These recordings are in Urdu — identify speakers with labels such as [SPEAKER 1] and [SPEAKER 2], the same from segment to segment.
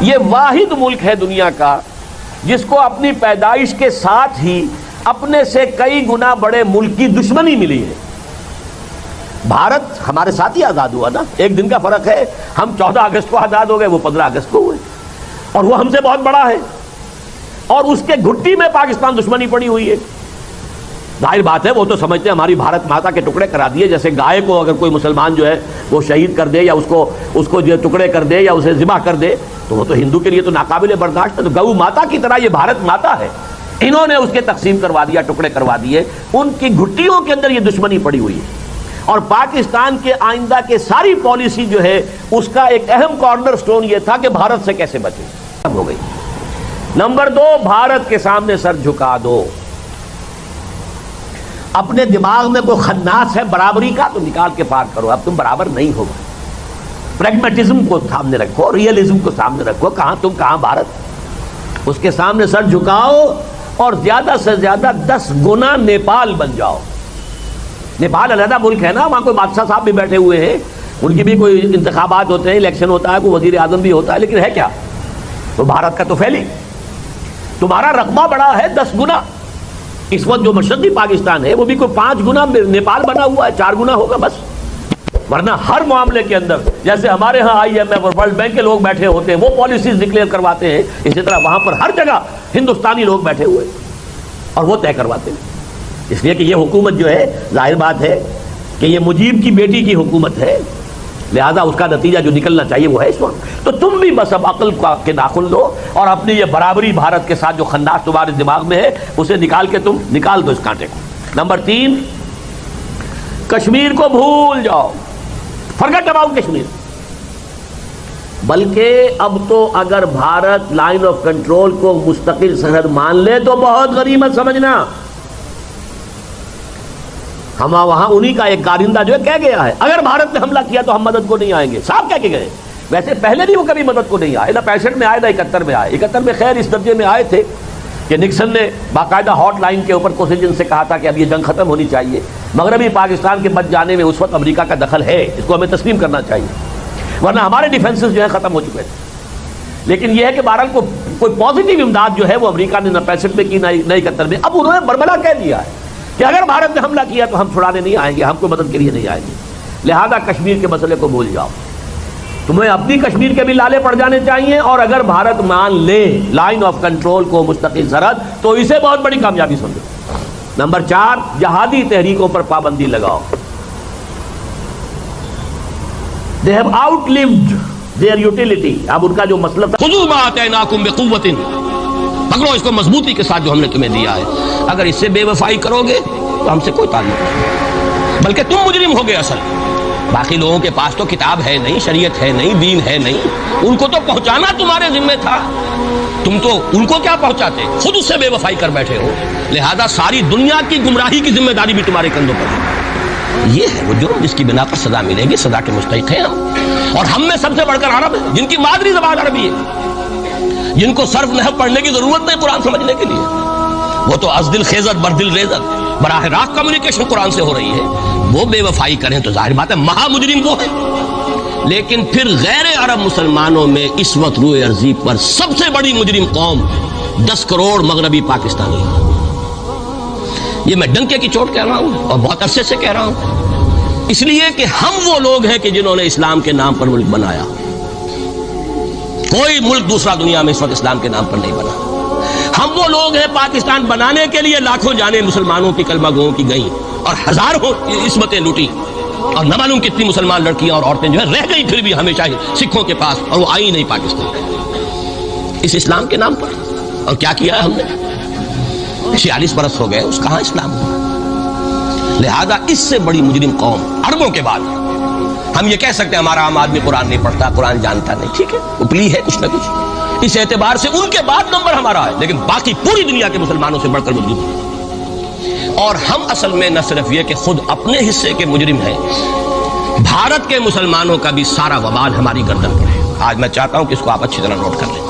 [SPEAKER 1] یہ واحد ملک ہے دنیا کا جس کو اپنی پیدائش کے ساتھ ہی اپنے سے کئی گنا بڑے ملک کی دشمنی ملی ہے۔ بھارت ہمارے ساتھ ہی آزاد ہوا نا، ایک دن کا فرق ہے، ہم 14 اگست کو آزاد ہو گئے، وہ 15 اگست کو ہوئے، اور وہ ہم سے بہت بڑا ہے، اور اس کے گھٹی میں پاکستان دشمنی پڑی ہوئی ہے۔ ظاہر بات ہے وہ تو سمجھتے ہیں ہماری بھارت ماتا کے ٹکڑے کرا دیے، جیسے گائے کو اگر کوئی مسلمان جو ہے وہ شہید کر دے یا اس کو جو ٹکڑے کر دے یا اسے ذبح کر دے تو وہ تو ہندو کے لیے تو ناقابل برداشت ہے۔ تو گو ماتا کی طرح یہ بھارت ماتا ہے، انہوں نے اس کے تقسیم کروا دیا، ٹکڑے کروا دیے، ان کی گھٹیوں کے اندر یہ دشمنی پڑی ہوئی ہے۔ اور پاکستان کے آئندہ کے ساری پالیسی جو ہے اس کا ایک اہم کارنر سٹون یہ تھا کہ بھارت سے کیسے بچے، ہو گئی۔ نمبر 2، بھارت کے سامنے سر جھکا دو۔ اپنے دماغ میں کوئی خناس ہے برابری کا تو نکال کے پار کرو، اب تم برابر نہیں ہوگا۔ پریگمیٹزم کو سامنے رکھو، ریئلزم کو سامنے رکھو، کہاں تم کہاں بھارت، اس کے سامنے سر جھکاؤ اور زیادہ سے زیادہ 10 گنا نیپال بن جاؤ۔ نیپال علیحدہ ملک ہے نا، وہاں کوئی بادشاہ صاحب بھی بیٹھے ہوئے ہیں، ان کی بھی کوئی انتخابات ہوتے ہیں، الیکشن ہوتا ہے، کوئی وزیر اعظم بھی ہوتا ہے، لیکن ہے کیا؟ تو بھارت کا تو فیلی، تمہارا رقبہ بڑا ہے 10 گنا۔ اس وقت جو مشرقی پاکستان ہے وہ بھی کوئی 5 گنا نیپال بنا ہوا ہے، 4 گنا ہوگا بس، ورنہ ہر معاملے کے اندر جیسے ہمارے ہاں IMF اور ورلڈ بینک کے لوگ بیٹھے ہوتے ہیں، وہ پالیسیز ڈکلیئر کرواتے ہیں، اسی طرح وہاں پر ہر جگہ ہندوستانی لوگ بیٹھے ہوئے اور وہ طے کرواتے ہیں۔ اس لیے کہ یہ حکومت جو ہے ظاہر بات ہے کہ یہ مجیب کی بیٹی کی حکومت ہے، لہذا اس کا نتیجہ جو نکلنا چاہیے وہ ہے اس وقت۔ تو تم بھی بس اب عقل کے ناخن لو اور اپنی یہ برابری بھارت کے ساتھ جو خناس تمہارے دماغ میں ہے اسے نکال کے تم نکال دو اس کانٹے کو۔ نمبر 3، کشمیر کو بھول جاؤ، فرگٹ اباؤٹ کشمیر۔ بلکہ اب تو اگر بھارت لائن آف کنٹرول کو مستقل سرحد مان لے تو بہت غنیمت سمجھنا۔ ہم وہاں انہی کا ایک کارندہ جو ہے کہہ گیا ہے اگر بھارت نے حملہ کیا تو ہم مدد کو نہیں آئیں گے، صاحب کہہ کے گئے۔ ویسے پہلے بھی وہ کبھی مدد کو نہیں آئے، نہ 65 میں آئے نہ 71 میں آئے۔ 71 میں خیر اس درجے میں آئے تھے کہ نکسن نے باقاعدہ ہاٹ لائن کے اوپر کوسیجن سے کہا تھا کہ اب یہ جنگ ختم ہونی چاہیے۔ مغربی پاکستان کے بچ جانے میں اس وقت امریکہ کا دخل ہے، اس کو ہمیں تسلیم کرنا چاہیے، ورنہ ہمارے ڈیفنسز جو ہیں ختم ہو چکے تھے۔ لیکن یہ ہے کہ بہرحال کوئی پازیٹیو امداد جو ہے وہ امریکہ نے نہ 65 میں کی نہ 71 میں۔ اب انہوں نے بربلا کہہ دیا ہے کہ اگر بھارت نے حملہ کیا تو ہم چھڑانے نہیں آئیں گے، ہم کو مدد کے لیے نہیں آئیں گے، لہذا کشمیر کے مسئلے کو بھول جاؤ۔ تمہیں اپنی کشمیر کے بھی لالے پڑ جانے چاہیے، اور اگر بھارت مان لے لائن آف کنٹرول کو مستقل سرحد تو اسے بہت بڑی کامیابی سمجھو۔ نمبر 4، جہادی تحریکوں پر پابندی لگاؤ۔ they have outlived their utility۔ اب ان کا جو مسئلہ تھا
[SPEAKER 2] خذوا ما آتیناکم بقوۃ، پکڑو اس کو مضبوطی کے ساتھ جو ہم نے تمہیں دیا ہے، اگر اس سے بے وفائی کرو گے تو ہم سے کوئی تعلق نہیں، بلکہ تم مجرم ہوگے اصل۔ باقی لوگوں کے پاس تو کتاب ہے نہیں، شریعت ہے نہیں، دین ہے نہیں، ان کو تو پہنچانا تمہارے ذمہ تھا، تم تو ان کو کیا پہنچاتے، خود اس سے بے وفائی کر بیٹھے ہو، لہذا ساری دنیا کی گمراہی کی ذمہ داری بھی تمہارے کندھوں پر ہے۔ یہ ہے وہ جرم جس کی بنا پر سزا ملے گی، سزا کے مستحق ہیں ہم، اور ہم میں سب سے بڑھ کر عرب ہیں جن کی مادری زبان عربی ہے، جن کو صرف نحو پڑھنے کی ضرورت نہیں قرآن سمجھنے کے لیے، وہ تو از دل خیزت بر دل ریزت براہ راست کمیونیکیشن قرآن سے ہو رہی ہے۔ وہ بے وفائی کریں تو ظاہر بات ہے مہا مجرم وہ ہے۔ لیکن پھر غیر عرب مسلمانوں میں اس وقت روئے ارضی پر سب سے بڑی مجرم قوم 10 کروڑ مغربی پاکستانی ہے۔ یہ میں ڈنکے کی چوٹ کہہ رہا ہوں اور بہت عرصے سے کہہ رہا ہوں، اس لیے کہ ہم وہ لوگ ہیں کہ جنہوں نے اسلام کے نام پر ملک بنایا۔ کوئی ملک دوسرا دنیا میں اس وقت اسلام کے نام پر نہیں بنا۔ ہم وہ لوگ ہیں پاکستان بنانے کے لیے لاکھوں جانیں مسلمانوں کی کلمہ گوؤں کی گئیں اور ہزاروں عصمتیں لوٹی، اور نہ معلوم کتنی مسلمان لڑکیاں اور عورتیں جو ہے رہ گئی پھر بھی ہمیشہ سکھوں کے پاس، اور وہ آئی نہیں پاکستان اس اسلام کے نام پر۔ اور کیا کیا ہے ہم نے؟ 46 برس ہو گئے، اس کہاں اسلام ہوا؟ لہذا اس سے بڑی مجرم قوم عربوں کے بعد ہم یہ کہہ سکتے ہیں ہمارا عام آدمی قرآن نہیں پڑھتا، قرآن جانتا نہیں، ٹھیک ہے، اپلی ہے کچھ نہ کچھ، اس اعتبار سے ان کے بعد نمبر ہمارا ہے، لیکن باقی پوری دنیا کے مسلمانوں سے بڑھ کر مجرم ہیں۔ اور ہم اصل میں نہ صرف یہ کہ خود اپنے حصے کے مجرم ہیں، بھارت کے مسلمانوں کا بھی سارا وبال ہماری گردن پر ہے۔ آج میں چاہتا ہوں کہ اس کو آپ اچھی طرح نوٹ کر لیں۔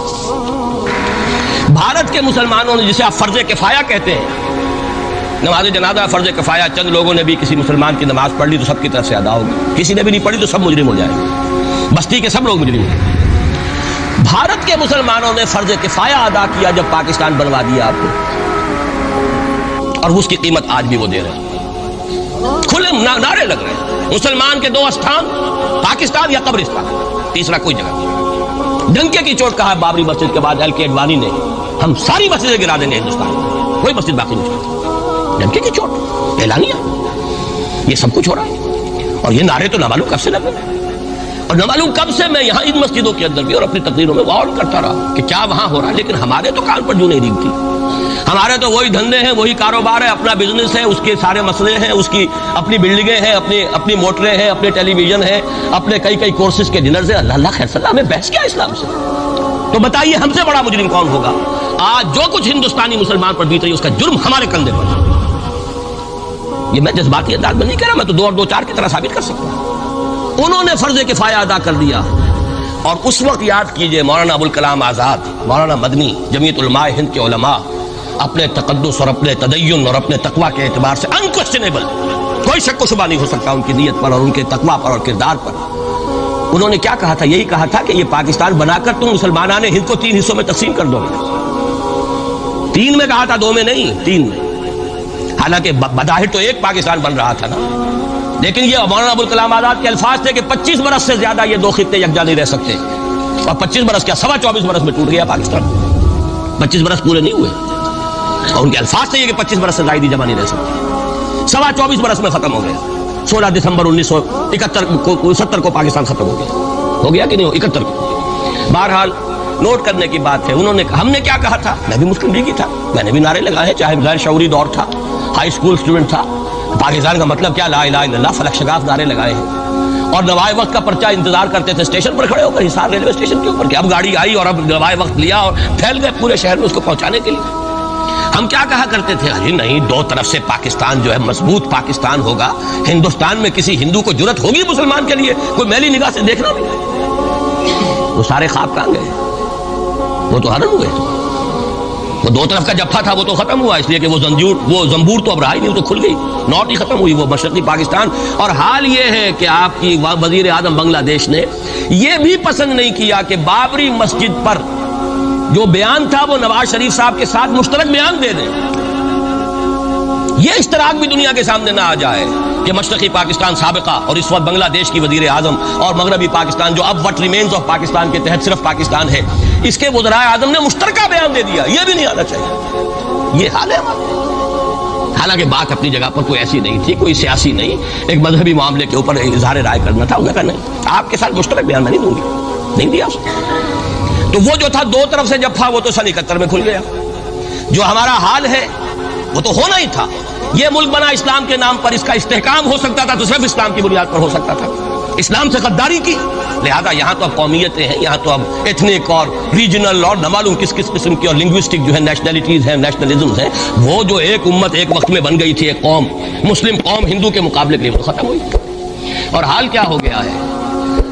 [SPEAKER 2] بھارت کے مسلمانوں نے، جسے آپ فرض کفایہ کہتے ہیں، نماز جنازہ فرض کفایہ، چند لوگوں نے بھی کسی مسلمان کی نماز پڑھ لی تو سب کی طرف سے ادا ہوگی، کسی نے بھی نہیں پڑھی تو سب مجرم ہو جائیں گے، بستی کے سب لوگ مجرم ہیں۔ بھارت کے مسلمانوں نے فرض کفایہ ادا کیا جب پاکستان بنوا دیا آپ کو، اور اس کی قیمت آج بھی وہ دے رہے ہیں. کھلے نعرے لگ رہے ہیں مسلمان کے 2 استھان، پاکستان یا قبرستان، تیسرا کوئی جگہ نہیں. ڈنکے کی چوٹ کہا بابری مسجد کے بعد LK اڈوانی نے، ہم ساری مسجدیں گرا دیں گے ہندوستان میں، کوئی مسجد باقی نہیں چھوڑی. ڈنکے کی چوٹ اعلانیہ، یہ سب کچھ ہو رہا ہے. اور یہ نعرے تو نامعلوم کب سے لگ رہے ہیں، اور نامعلوم کب سے میں یہاں ان مسجدوں کے اندر بھی اور اپنی تقریروں میں غور کرتا رہا کہ کیا وہاں ہو رہا ہے. لیکن ہمارے تو کان پر جو نہیں ریگتی، ہمارے تو وہی دھندے ہیں، وہی کاروبار ہے، اپنا بزنس ہے، اس کے سارے مسئلے ہیں، اس کی اپنی بلڈنگیں ہیں، اپنی موٹریں ہیں، اپنے ٹیلی ویژن ہیں، اپنے کئی کورسز کے ڈنرز ہیں. اللہ خیر صلی اللہ، ہمیں بحث کیا اسلام سے؟ تو بتائیے ہم سے بڑا مجرم کون ہوگا؟ آج جو کچھ ہندوستانی مسلمان پر بیت رہی ہے اس کا جرم ہمارے کندھے پر ہے. یہ میں جذباتی انداز میں نہیں کہہ رہا، میں تو 2 اور 2 4 کی طرح ثابت کر سکتا ہوں. انہوں نے فرض کفایہ ادا کر دیا. اور اس وقت یاد کیجئے مولانا ابوالکلام آزاد، مولانا مدنی، جمعیت علماء ہند کے علماء اپنے تقدس اور اپنے تدین اور اپنے تقوی کے اعتبار سے انکویسچنیبل، کوئی شک و شبہ نہیں ہو سکتا ان کی نیت پر اور ان کے تقوی پر اور کردار پر. انہوں نے کیا کہا تھا؟ یہی کہا تھا کہ یہ پاکستان بنا کر تم مسلمانان ہند کو 3 حصوں میں تقسیم کر دو گے. 3 میں کہا تھا، 2 میں نہیں، 3 میں. حالانکہ بظاہر تو ایک پاکستان بن رہا تھا نا، لیکن یہ مولانا ابوالکلام آزاد کے الفاظ تھے کہ 25 برس سے زیادہ یہ 2 خطے یکجا نہیں رہ سکتے. اور 25 برس کیا، 24.25 برس میں ٹوٹ گیا پاکستان. 25 برس پورے نہیں ہوئے، اور ان کے الفاظ تھے یہ کہ 25 برس سے زائد جمع نہیں رہ سکتے. 24.25 برس میں ختم ہو گیا. 16 دسمبر 1970 کو پاکستان ختم ہو گیا کہ نہیں؟ 71 کو. بہرحال نوٹ کرنے کی بات ہے. انہوں نے، ہم نے کیا کہا تھا؟ میں بھی مسلم لیگی تھا، میں نے بھی نعرے لگائے، چاہے غیر شعوری دور تھا، ہائی اسکول اسٹوڈنٹ تھا. پاکستان کا مطلب کیا، لا الہ الا اللہ، فلک شگاف نعرے لگائے ہیں. اور نوائے وقت کا پرچہ انتظار کرتے تھے اسٹیشن پر کھڑے ہو کر، حصار ریلوے اسٹیشن کے اوپر، کہ اب گاڑی آئی اور اب نوائے وقت لیا اور پھیل گئے پورے شہر میں اس کو پہنچانے کے لیے. ہم کیا کہا کرتے تھے؟ ارے نہیں، 2 طرف سے پاکستان جو ہے مضبوط پاکستان ہوگا. ہندوستان میں کسی ہندو کو جرت ہوگی مسلمان کے لیے کوئی میلی نگاہ سے دیکھنا بھی؟ وہ سارے خواب کہاں گئے؟ وہ تو حرم ہوئے. وہ 2 طرف کا جفا تھا وہ تو ختم ہوا، اس لیے کہ وہ زنبور تو اب رہا ہی نہیں، وہ تو کھل گئی، نارتھ ہی ختم ہوئی، وہ مشرقی پاکستان. اور حال یہ ہے کہ آپ کی وزیر اعظم بنگلہ دیش نے یہ بھی پسند نہیں کیا کہ بابری مسجد پر جو بیان تھا وہ نواز شریف صاحب کے ساتھ مشترک بیان دے دیں. یہ اشتراک بھی دنیا کے سامنے نہ آ جائے کہ مشرقی پاکستان سابقہ اور اس وقت بنگلہ دیش کی وزیر اعظم اور مغربی پاکستان جو اب وٹ ریمینز آف پاکستان کے تحت صرف پاکستان ہے، اس کے وزرائے اعظم نے مشترکہ بیان دے دیا. یہ بھی نہیں آنا چاہیے. یہ حال ہے ہمارا. حالانکہ بات اپنی جگہ پر کوئی ایسی نہیں تھی، کوئی سیاسی نہیں، ایک مذہبی معاملے کے اوپر اظہار رائے کرنا تھا. انہوں نے کہا نہیں، آپ کے ساتھ مشترک بیان میں نہیں دوں گی، نہیں دیا. تو وہ جو تھا 2 طرف سے جفا وہ تو سن 71 میں کھل گیا. جو ہمارا حال ہے وہ تو ہونا ہی تھا. یہ ملک بنا اسلام کے نام پر، اس کا استحکام ہو سکتا تھا تو صرف اسلام کی بنیاد پر ہو سکتا تھا. اسلام سے غداری کی، لہذا یہاں تو اب قومیتیں ہیں، یہاں تو اب ایتھنک اور ریجنل اور نہ معلوم کس قسم کی اور لنگوسٹک جو ہے نیشنلٹیز ہیں، نیشنلزمز ہیں. وہ جو ایک امت ایک وقت میں بن گئی تھی، ایک قوم، مسلم قوم ہندو کے مقابلے کے لیے وہ ختم ہوئی. اور حال کیا ہو گیا ہے؟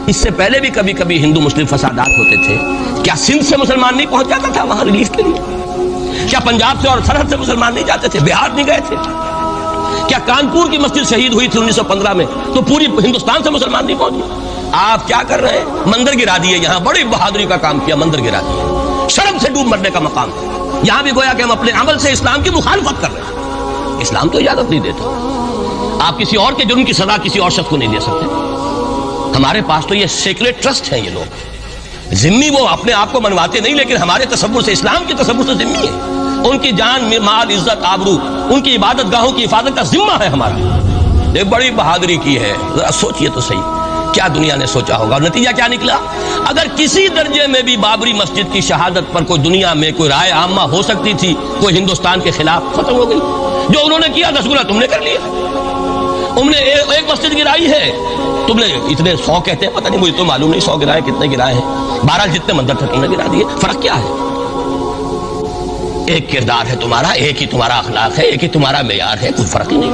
[SPEAKER 2] اس سے پہلے بھی کبھی کبھی ہندو مسلم فسادات ہوتے تھے. کیا سندھ سے مسلمان نہیں پہنچ جاتا تھا وہاں ریلیف کے لیے؟ کیا پنجاب سے اور سرحد سے مسلمان نہیں جاتے تھے؟ بہار نہیں گئے تھے؟ کیا کانپور کی مسجد شہید ہوئی تھی 1915 میں تو پوری ہندوستان سے مسلمان نہیں پہنچے؟ آپ کیا کر رہے ہیں؟ مندر گرا دیے. یہاں بڑی بہادری کا کام کیا، مندر گرا دیے. شرم سے ڈوب مرنے کا مقام ہے. یہاں بھی گویا کہ ہم اپنے عمل سے اسلام کی مخالفت کر رہے ہیں. اسلام تو اجازت نہیں دیتا. آپ کسی اور کے جرم کی سزا کسی اور شخص کو نہیں دے سکتے. ہمارے پاس تو یہ سیکریٹ ٹرسٹ ہیں. یہ لوگ ذمہ وہ اپنے آپ کو منواتے نہیں، لیکن ہمارے تصور سے، اسلام کے تصور سے ذمہ ہے. ان کی جان، مال، عزت، آبرو، ان کی عبادت گاہوں کی حفاظت کا ذمہ ہے ہمارے. یہ بڑی بہادری کی ہے. ذرا سوچئے تو صحیح کیا دنیا نے سوچا ہوگا. اور نتیجہ کیا نکلا؟ اگر کسی درجے میں بھی بابری مسجد کی شہادت پر کوئی دنیا میں کوئی رائے عامہ ہو سکتی تھی کوئی ہندوستان کے خلاف، ختم ہو گئی. جو انہوں نے کیا 10 گنا تم نے کر لیا. انہوں نے ایک مسجد گرائی ہے، تم نے اتنے 100 کہتے ہیں، پتہ نہیں، مجھے تو معلوم نہیں 100 گرائے کتنے گرائے ہیں. بہرحال جتنے مندر تھے تم نے گرا دیے. فرق کیا ہے؟ ایک کردار ہے تمہارا، ایک ہی تمہارا اخلاق ہے، ایک ہی تمہارا معیار ہے، کوئی فرق ہی نہیں.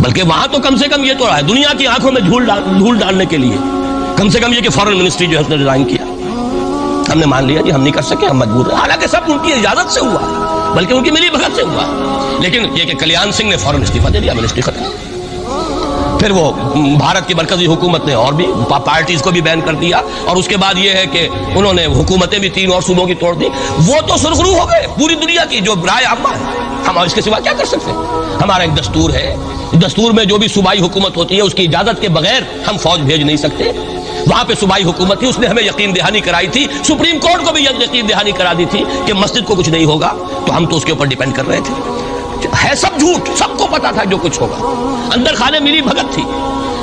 [SPEAKER 2] بلکہ وہاں تو کم سے کم یہ تو رہا ہے دنیا کی آنکھوں میں دھول ڈالنے کے لیے کم سے کم یہ کہ فارن منسٹری جو ہے اس نے ریزائن کیا. ہم نے مان لیا جی ہم نہیں کر سکے، ہم مجبور ہیں. حالانکہ سب ان کی اجازت سے ہوا، بلکہ ان کی ملی بھگت سے ہوا. لیکن یہ کہ کلیان سنگھ نے فوراً استعفیٰ دے دیا، منسٹری ختم. پھر وہ بھارت کی مرکزی حکومت نے اور بھی پارٹیز کو بھی بین کر دیا، اور اس کے بعد یہ ہے کہ انہوں نے حکومتیں بھی 3 اور صوبوں کی توڑ دی. وہ تو سرخرو ہو گئے پوری دنیا کی جو رائے عامہ ہے. ہم اس کے سوا کیا کر سکتے ہیں؟ ہمارا ایک دستور ہے، دستور میں جو بھی صوبائی حکومت ہوتی ہے اس کی اجازت کے بغیر ہم فوج بھیج نہیں سکتے. وہاں پہ صوبائی حکومت تھی، اس نے ہمیں یقین دہانی کرائی تھی، سپریم کورٹ کو بھی یقین دہانی کرا دی تھی کہ مسجد کو کچھ نہیں ہوگا، تو ہم تو اس کے اوپر ڈیپینڈ کر رہے تھے. ہے سب جھوٹ، سب کو پتا تھا جو کچھ ہوگا، اندر خانے ملی بھگت تھی.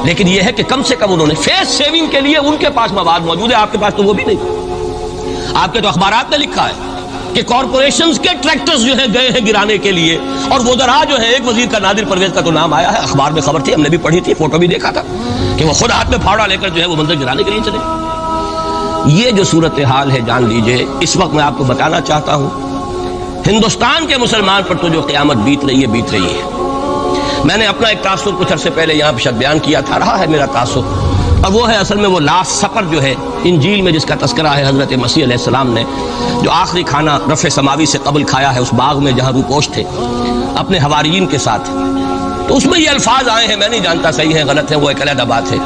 [SPEAKER 2] لیکن یہ ہے کہ کم سے کم انہوں نے فیس سیونگ کے لیے ان کے پاس مواد موجود ہے، آپ کے پاس تو وہ بھی نہیں. آپ کے تو اخبارات میں لکھا ہے کہ کارپوریشنز کے ٹریکٹرز جو ہیں گئے ہیں گرانے کے لیے، اور وزراء جو ہے، ایک وزیر کا نادر پرویز کا تو نام آیا ہے، اخبار میں خبر تھی، ہم نے بھی پڑھی تھی، فوٹو بھی دیکھا تھا کہ وہ خود ہاتھ میں پھاوڑا لے کر جو ہے وہ منظر گرانے کے لیے چلے. یہ جو صورتحال ہے جان لیجئے، اس وقت میں آپ کو بتانا چاہتا ہوں ہندوستان کے مسلمان پر تو جو قیامت بیت رہی ہے. میں نے اپنا ایک تاثر کچھ عرصے پہلے یہاں پہ بیان کیا تھا، رہا ہے میرا تاثر، اور وہ ہے اصل میں وہ لاسٹ سپر جو ہے انجیل میں جس کا تذکرہ ہے حضرت مسیح علیہ السلام نے جو آخری کھانا رفع سماوی سے قبل کھایا ہے اس باغ میں جہاں روپوش تھے اپنے حواریین کے ساتھ. تو اس میں یہ الفاظ آئے ہیں، میں نہیں جانتا صحیح ہیں غلط ہیں، وہ ایک علیحدہ بات ہے،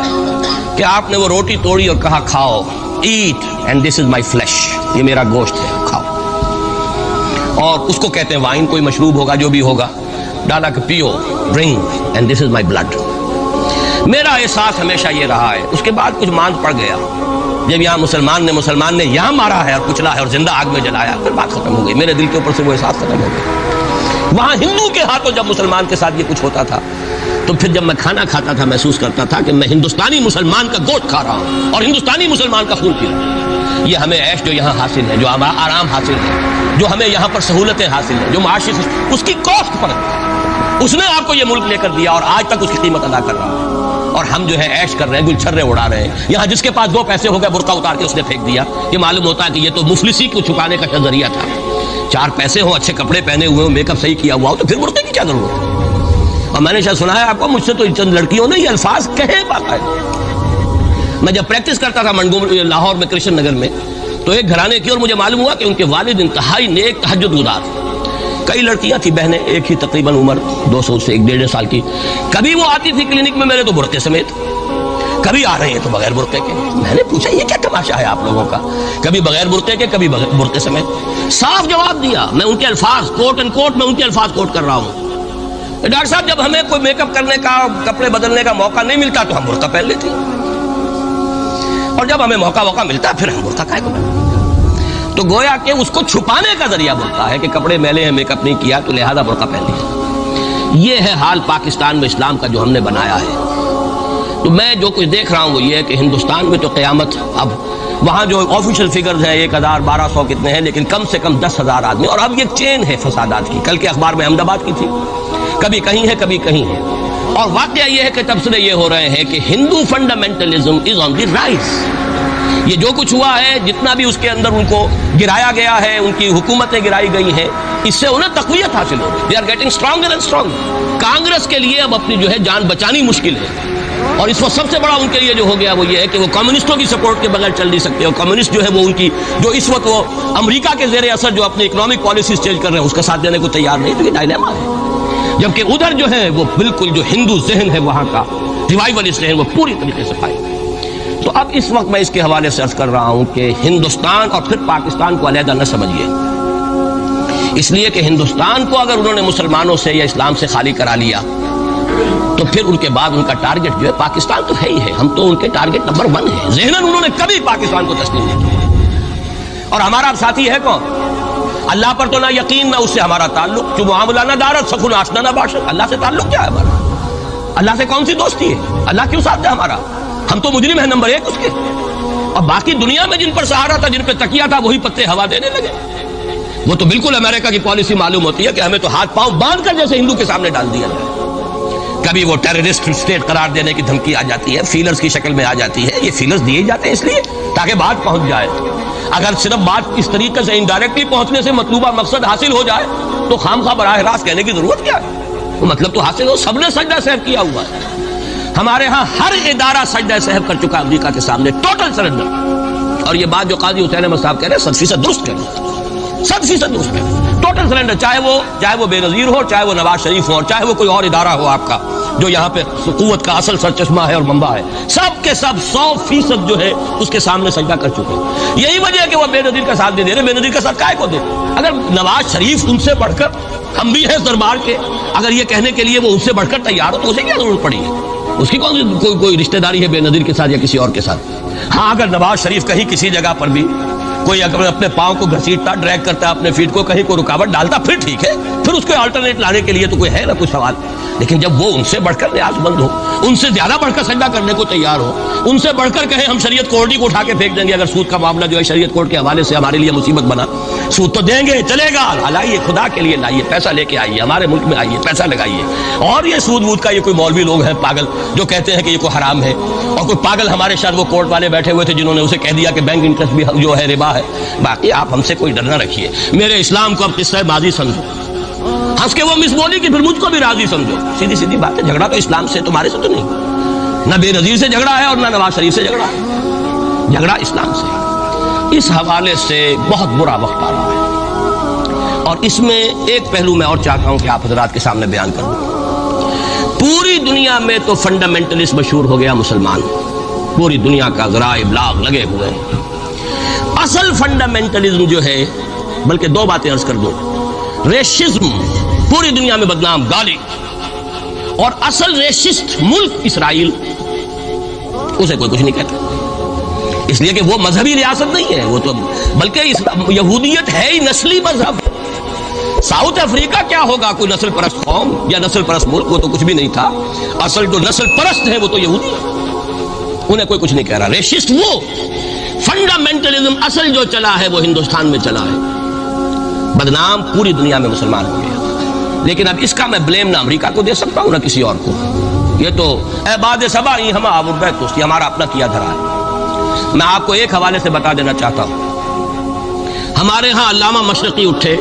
[SPEAKER 2] کہ آپ نے وہ روٹی توڑی اور کہا کھاؤ، eat and this is my flesh, یہ میرا گوشت ہے، کھاؤ. اور اس کو کہتے ہیں وائن، کوئی مشروب ہوگا جو بھی ہوگا، ڈالا کہ پیو، drink and this is my blood. میرا احساس ہمیشہ یہ رہا ہے. اس کے بعد کچھ ماند پڑ گیا، جب یہاں مسلمان نے یہاں مارا ہے اور کچلا ہے اور زندہ آگ میں جلایا، پھر بات ختم ہو گئی، میرے دل کے اوپر سے وہ احساس ختم ہو گیا. وہاں ہندو کے ہاتھوں جب مسلمان کے ساتھ یہ کچھ ہوتا تھا تو پھر جب میں کھانا کھاتا تھا محسوس کرتا تھا کہ میں ہندوستانی مسلمان کا گوشت کھا رہا ہوں اور ہندوستانی مسلمان کا خون پی رہا ہوں. یہ ہمیں عیش جو یہاں حاصل ہے، جو ہمارا آرام حاصل ہے، جو ہمیں یہاں پر سہولتیں حاصل ہیں، جو معاشی اس کی کاسٹ پر اس نے آپ کو یہ ملک لے کر دیا اور آج تک اس کی قیمت ادا کر رہا ہے. اور ہم جو ہے عیش کر رہے ہیں، گلچھرے اڑا رہے ہیں. یہاں جس کے پاس 2 پیسے ہو گئے برقع اتار کے اس نے پھینک دیا. یہ معلوم ہوتا ہے کہ یہ تو مفلسی کو چھپانے کا ذریعہ تھا. 4 پیسے ہوں، اچھے کپڑے پہنے ہوئے ہوں، میک اپ صحیح کیا ہوا ہو، تو پھر برقعے کی کیا ضرورت ہے؟ اور میں نے شاید سنا ہے آپ کو، مجھ سے تو چند لڑکیوں نے یہ الفاظ کہے باقاعدہ. میں جب پریکٹس کرتا تھا لاہور میں کرشن نگر میں، تو ایک گھرانے کی، اور مجھے معلوم ہوا کہ ان کے والد انتہائی نیک تہجد گزار. کئی لڑکیاں تھیں بہنیں، ایک ہی تقریباً عمر 200 سے 1.5 سال کی. کبھی وہ آتی تھی کلینک میں میرے تو برقعے سمیت، کبھی آ رہے ہیں تو بغیر برقعے کے. میں نے پوچھا یہ کیا تماشا ہے آپ لوگوں کا، کبھی بغیر برقعے کے کبھی برقعے سمیت. صاف جواب دیا، میں ان کے الفاظ کوٹ اینڈ کوٹ میں ان کے الفاظ کوٹ کر رہا ہوں. ڈاکٹر صاحب جب ہمیں کوئی میک اپ کرنے کا، کپڑے بدلنے کا موقع نہیں ملتا تو ہم برقع پہن لیتے، اور جب ہمیں موقع ملتا پھر ہم برقع کائے کو پہنتے. تو گویا کہ اس کو چھپانے کا ذریعہ بنتا ہے کہ کپڑے میلے ہیں، میک اپ نہیں کیا تو لہذا برقع پہن لیا. یہ ہے حال پاکستان میں اسلام کا جو ہم نے بنایا ہے. تو میں جو کچھ دیکھ رہا ہوں وہ یہ ہے کہ ہندوستان میں تو قیامت، اب وہاں جو آفیشیل فگرز ہیں 1000 1200 کتنے ہیں، لیکن کم سے کم 10,000 آدمی، اور اب یہ چین ہے فسادات کی. کل کے اخبار میں احمد آباد کی تھی، کبھی کہیں ہے کبھی کہیں ہے. اور واقعہ یہ ہے کہ تبصرے یہ ہو رہے ہیں کہ ہندو فنڈامنٹلزم از آن دی رائز. یہ جو کچھ ہوا ہے، جتنا بھی اس کے اندر ان کو گرایا گیا ہے، ان کی حکومتیں گرائی گئی ہیں، اس سے انہیں تقویت حاصل ہو گئی. They are getting stronger and stronger. Congress کے لیے اب اپنی جو ہے جان بچانی مشکل ہے، اور اس وقت سب سے بڑا ان کے لیے جو ہو گیا وہ یہ ہے کہ وہ کمیونسٹوں کی سپورٹ کے بغیر چل نہیں سکتے. اور کمیونسٹ جو ہے وہ ان کی جو اس وقت وہ امریکہ کے زیر اثر جو اپنی اکنامک پالیسیز چینج کر رہے ہیں اس کا ساتھ دینے کو تیار نہیں. تو یہ ڈائلیما ہے. جبکہ ادھر جو ہے وہ بالکل جو ہندو ذہن ہے وہاں کا ریوائولسٹ ذہن وہ پوری طریقے سے پائے. تو اب اس وقت میں اس کے حوالے سے عرض کر رہا ہوں کہ ہندوستان اور پھر پاکستان کو علیحدہ نہ سمجھیے، اس لیے کہ ہندوستان کو اگر انہوں نے مسلمانوں سے یا اسلام سے خالی کرا لیا تو پھر ان کے بعد ان کا ٹارگٹ جو ہے پاکستان تو ہے ہی ہے. ہم تو ان کے ٹارگٹ نمبر 1 ہیں. ذہناً انہوں نے کبھی پاکستان کو تسلیم نہیں کیا. اور ہمارا اب ساتھی ہے کون؟ اللہ پر تو نہ یقین نہ اس سے ہمارا تعلق. جو معاملہ نہ دارت سخن آشنا نہ باشد. اللہ سے تعلق کیا ہے ہمارا؟ اللہ سے کون سی دوستی ہے؟ اللہ کیوں ساتھ ہے ہمارا؟ ہم تو مجرم ہیں نمبر 1 اس کے. اور باقی دنیا میں جن پر سہارا تھا، جن پہ تکیہ تھا، وہی پتے ہوا دینے لگے. وہ تو بالکل امریکہ کی پالیسی معلوم ہوتی ہے کہ ہمیں تو ہاتھ پاؤں باندھ کر جیسے ہندو کے سامنے ڈال دیا جائے. کبھی وہ ٹیررسٹ اسٹیٹ قرار دینے کی دھمکی آ جاتی ہے، فیلرز کی شکل میں آ جاتی ہے. یہ فیلرز دیے جاتے ہیں اس لیے تاکہ بات پہنچ جائے. اگر صرف بات اس طریقے سے انڈائریکٹلی پہنچنے سے مطلوبہ مقصد حاصل ہو جائے تو خام خواہ براہ راست کہنے کی ضرورت کیا ہے؟ وہ مطلب تو حاصل ہو. سب نے سجدہ سہو کیا ہوا ہے. ہمارے ہاں ہر ادارہ سجدہ سہو کر چکا امریکہ کے سامنے، ٹوٹل سرنڈر. اور یہ بات جو قاضی حسین احمد صاحب کہہ رہے ہیں 100% درست کہہ رہے ہیں. 100% اس میں ٹوٹل سرنڈر، چاہے وہ بے نظیر ہو، چاہے وہ نواز شریف ہو، اور چاہے وہ کوئی اور ادارہ ہو آپ کا جو یہاں پہ قوت کا اصل سرچشمہ ہے اور منبع ہے، سب کے سب 100% جو ہے اس کے سامنے سجدہ کر چکے ہیں۔ یہی وجہ ہے کہ وہ بے نظیر کا ساتھ دے رہے۔ بے نظیر کا ساتھ کائے کو دے؟ اگر نواز شریف ان سے بڑھ کر، ہم بھی ہیں دربار کے، اگر یہ کہنے کے لیے وہ ان سے بڑھ کر تیار ہو تو اسے کیا ضرورت پڑی ہے؟ اس کی کوئی رشتہ داری ہے بے نظیر کے ساتھ یا کسی اور کے ساتھ؟ ہاں اگر نواز شریف کہیں کسی جگہ پر بھی کوئی اگر اپنے پاؤں کو گھسیٹتا، ڈریگ کرتا، اپنے فیٹ کو کہیں کوئی رکاوٹ ڈالتا، پھر ٹھیک ہے، پھر اس کو آلٹرنیٹ لانے کے لیے تو کوئی ہے نا کوئی سوال۔ لیکن جب وہ ان سے بڑھ کر نیاز مند ہو، ان سے زیادہ بڑھ کر سجدہ کرنے کو تیار ہو، ان سے بڑھ کر کہیں ہم شریعت کورٹ ہی کو اٹھا کے پھینک دیں گے، اگر سود کا معاملہ جو ہے شریعت کورٹ کے حوالے سے ہمارے لیے مصیبت بنا، سود تو دیں گے، چلے گا، لائیے خدا کے لیے لائیے، پیسہ لے کے آئیے، ہمارے ملک میں آئیے، پیسہ لگائیے۔ اور یہ سود وود کا یہ کوئی مولوی لوگ ہیں پاگل جو کہتے ہیں کہ یہ کوئی حرام ہے، اور کوئی پاگل ہمارے شاید وہ کورٹ والے بیٹھے ہوئے تھے جنہوں نے اسے کہہ دیا کہ بینک انٹرسٹ بھی جو ہے ربا ہے۔ باقی آپ ہم سے کوئی ڈر نہ رکھیے، میرے اسلام کو اب قصہ ماضی سمجھو، ہنس کے وہ مس بولی کہ پھر مجھ کو بھی راضی سمجھو، سیدھی سیدھی بات ہے۔ جھگڑا تو اسلام سے تمہارے سے تو نہیں، نہ بے نظیر سے جھگڑا ہے اور نہ نواز شریف سے جھگڑا ہے، جھگڑا اسلام سے۔ اس حوالے سے بہت برا وقت آ رہا ہے، اور اس میں ایک پہلو میں اور چاہتا ہوں کہ آپ حضرات کے سامنے بیان کروں۔ پوری دنیا میں تو فنڈامنٹلسٹ مشہور ہو گیا مسلمان، پوری دنیا کا ذرائع ابلاغ لگے ہوئے ہیں۔ اصل فنڈامنٹلزم جو ہے، بلکہ دو باتیں عرض کر دوں، ریشزم پوری دنیا میں بدنام گالی، اور اصل ریشسٹ ملک اسرائیل، اسے کوئی کچھ نہیں کہتا، اس لیے کہ وہ مذہبی ریاست نہیں ہے، وہ تو بلکہ یہودیت ہے ہی نسلی مذہب۔ ساؤتھ افریقہ کیا ہوگا کوئی نسل پرست قوم یا نسل پرست ملک؟ وہ تو کچھ بھی نہیں تھا، اصل جو نسل پرست ہے وہ تو یہودی ہے، انہیں کوئی کچھ نہیں کہہ رہا۔ ریشسٹ وہ فنڈامنٹلزم اصل جو چلا ہے وہ ہندوستان میں چلا ہے، بدنام پوری دنیا میں مسلمان ہو گیا۔ لیکن اب اس کا میں بلیم نہ امریکہ کو دے سکتا ہوں نہ کسی اور کو، یہ تو عباد سبا ہی ہم آبی ہمارا اپنا کیا دھرا ہے۔ میں آپ کو ایک حوالے سے بتا دینا چاہتا ہوں، ہمارے ہاں علامہ مشرقی اٹھے،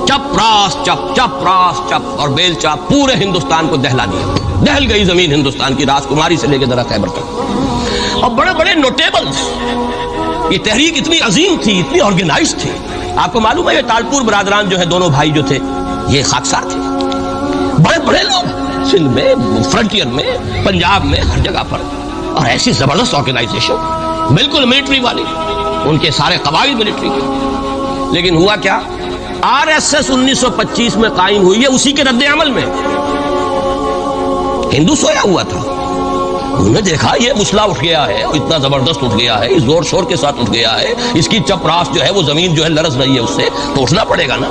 [SPEAKER 2] چپ راس چپ چپ راس چپ اور بیل چاپ پورے ہندوستان کو دہلا دیا، دہل گئی زمین ہندوستان کی، راس کماری سے لے کے ذرا خیبر تک، اور بڑے بڑے نوٹیبلز۔ یہ تحریک اتنی عظیم تھی، اتنی آرگنائز تھی، آپ کو معلوم ہے یہ تالپور برادران جو ہے دونوں بھائی جو تھے یہ خاکسار تھے، بڑے بڑے لوگ سندھ میں، فرنٹیئر میں، پنجاب میں، ہر جگہ پر، اور ایسی زبردست آرگنائزیشن بالکل ملٹری والی، ان کے سارے قواعد ملٹری کے۔ لیکن ہوا کیا؟ آر ایس ایس 1925 میں قائم ہوئی ہے، اسی کے رد عمل میں ہندو سویا ہوا تھا، انہوں نے دیکھا یہ مسئلہ اٹھ گیا ہے، اتنا زبردست اٹھ گیا ہے، زور شور کے ساتھ اٹھ گیا ہے، اس کی چپراس جو ہے وہ زمین جو ہے لرز رہی ہے، اس سے تو اٹھنا پڑے گا نا۔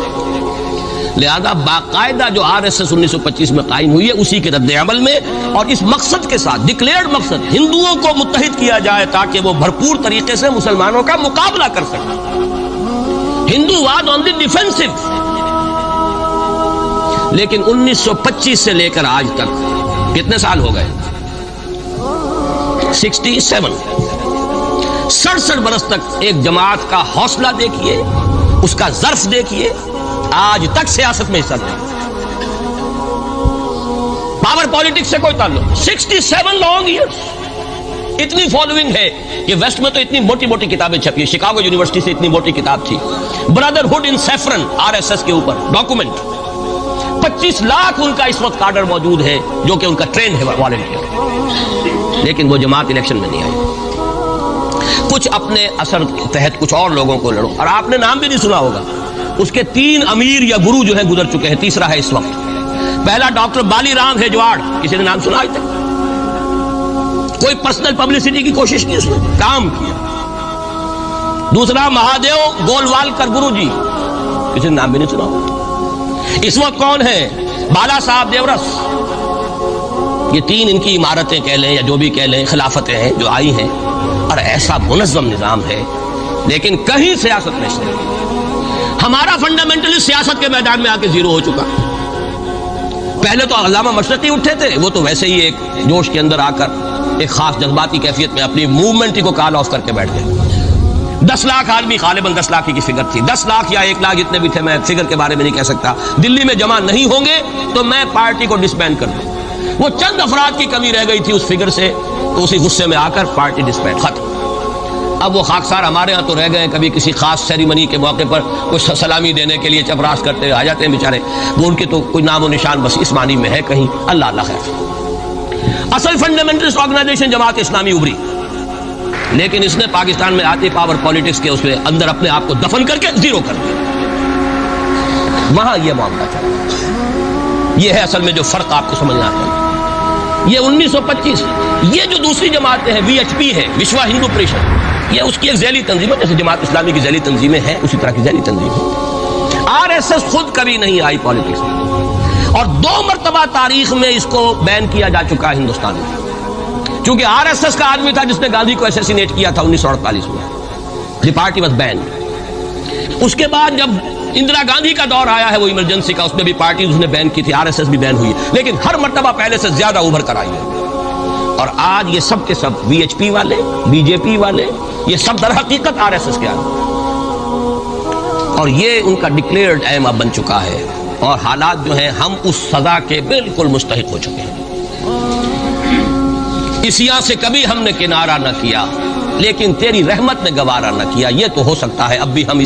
[SPEAKER 2] لہذا باقاعدہ جو آر ایس ایس 1925 میں قائم ہوئی ہے اسی کے رد عمل میں، اور اس مقصد کے ساتھ، ڈکلیئرڈ مقصد، ہندوؤں کو متحد کیا جائے تاکہ وہ بھرپور طریقے سے مسلمانوں کا مقابلہ کر سکیں۔ ہندو واز آن دی ڈیفینسو۔ لیکن 1925 سے لے کر آج تک کتنے سال ہو گئے؟ 67 برس تک ایک جماعت کا حوصلہ دیکھیے، اس کا ظرف دیکھیے، آج تک سیاست میں حصہ نہیں، پاور پالیٹکس سے کوئی تعلق۔ 67 لانگ ایئرس، اتنی فالوئنگ ہے کہ ویسٹ میں تو اتنی موٹی موٹی کتابیں چھپی ہیں، شکاگو یونیورسٹی سے اتنی موٹی کتاب تھی، برادرہڈ ان سیفرن، آر ایس ایس کے اوپر ڈاکومنٹ، 25 لاکھ ان کا اس وقت کارڈر موجود ہے جو کہ ان کا ٹرین ہے والنٹیئر۔ لیکن وہ جماعت الیکشن میں نہیں آئی، کچھ اپنے اثر کے تحت کچھ اور لوگوں کو لڑو، اور آپ نے نام بھی نہیں سنا ہوگا، اس کے 3 امیر یا گرو جو ہیں گزر چکے ہیں، تیسرا ہے اس وقت۔ پہلا ڈاکٹر بالی رام ہیجواڑ، کسی نے نام سنا آج تک؟ کوئی پرسنل پبلسٹی کی کوشش کی، اس نے کام کیا۔ دوسرا مہادیو گولوالکر گرو جی، کسی نے نام بھی نہیں سنا ہوگا۔ اس وقت کون ہے؟ بالا صاحب دیورس۔ یہ 3 ان کی عمارتیں کہہ لیں یا جو بھی کہہ لیں، خلافتیں ہیں جو آئی ہیں، اور ایسا منظم نظام ہے، لیکن کہیں سیاست میں نہیں۔ ہمارا فنڈامنٹلسٹ سیاست کے میدان میں آ کے زیرو ہو چکا۔ پہلے تو علامہ مشرقی اٹھے تھے، وہ تو ویسے ہی ایک جوش کے اندر آ کر ایک خاص جذباتی کیفیت میں اپنی موومنٹ کو کال آف کر کے بیٹھ گئے۔ 10 لاکھ آدمی، غالباً 10 لاکھ کی فگر تھی، 10 لاکھ یا 1 لاکھ جتنے بھی تھے، میں فگر کے بارے میں نہیں کہہ سکتا، دلی میں جمع نہیں ہوں گے تو میں پارٹی کو ڈسبینڈ کر دوں۔ وہ چند افراد کی کمی رہ گئی تھی اس فگر سے، تو اسی غصے میں آ کر پارٹی ڈسبینڈ، ختم۔ اب وہ خاکسار ہمارے ہاں تو رہ گئے ہیں، کبھی کسی خاص سیریمنی کے موقع پر کچھ سلامی دینے کے لیے چپراس کرتے آ جاتے ہیں بیچارے، وہ ان کے تو کوئی نام و نشان بس اس معنی میں ہے کہیں، اللہ اللہ خیر۔ اصل فنڈامنٹلسٹ آرگنائزیشن جماعت اسلامی ابھری، لیکن اس نے پاکستان میں آتی پاور پالیٹکس کے اس میں اندر اپنے آپ کو دفن کر کے زیرو کر دیا۔ وہاں یہ معاملہ چلا، یہ ہے اصل میں جو فرق آپ کو سمجھنا ہے۔ یہ 1925 یہ جو دوسری جماعتیں ہیں، وی ایچ پی ہے، وشوا ہندو پریشد، یہ اس کی ایک ذیلی تنظیم ہے، جیسے جماعت اسلامی کی ذیلی تنظیمیں ہیں اسی طرح کی ذیلی تنظیم ہے۔ آر ایس ایس خود کبھی نہیں آئی پالیٹکس میں، اور 2 مرتبہ تاریخ میں اس کو بین کیا جا چکا ہے ہندوستان میں، چونکہ آر ایس ایس کا آدمی تھا جس نے گاندھی کو اسیسینیٹ کیا تھا 1948 میں، دی پارٹی واز بینڈ۔ اس کے بعد جب اندرا گاندھی کا دور آیا ہے وہ ایمرجنسی کا، اس میں بھی پارٹیز اس نے بین کی تھی، آر ایس ایس بھی بین ہوئی ہے، لیکن ہر مرتبہ پہلے سے زیادہ ابھر کر آئی ہے۔ اور آج یہ سب کے سب وی ایچ پی والے، بی جے پی والے، یہ سب در حقیقت آر ایس ایس کے آدمی، اور یہ ان کا ڈکلیئرڈ ایم اب بن چکا ہے، اور حالات جو ہیں ہم اس سزا کے بالکل مستحق ہو چکے ہیں۔ اس یہاں سے کبھی ہم نے کنارہ نہ کیا، لیکن تیری رحمت نے گوارا نہ کیا۔ یہ تو ہو سکتا ہے اب بھی ہم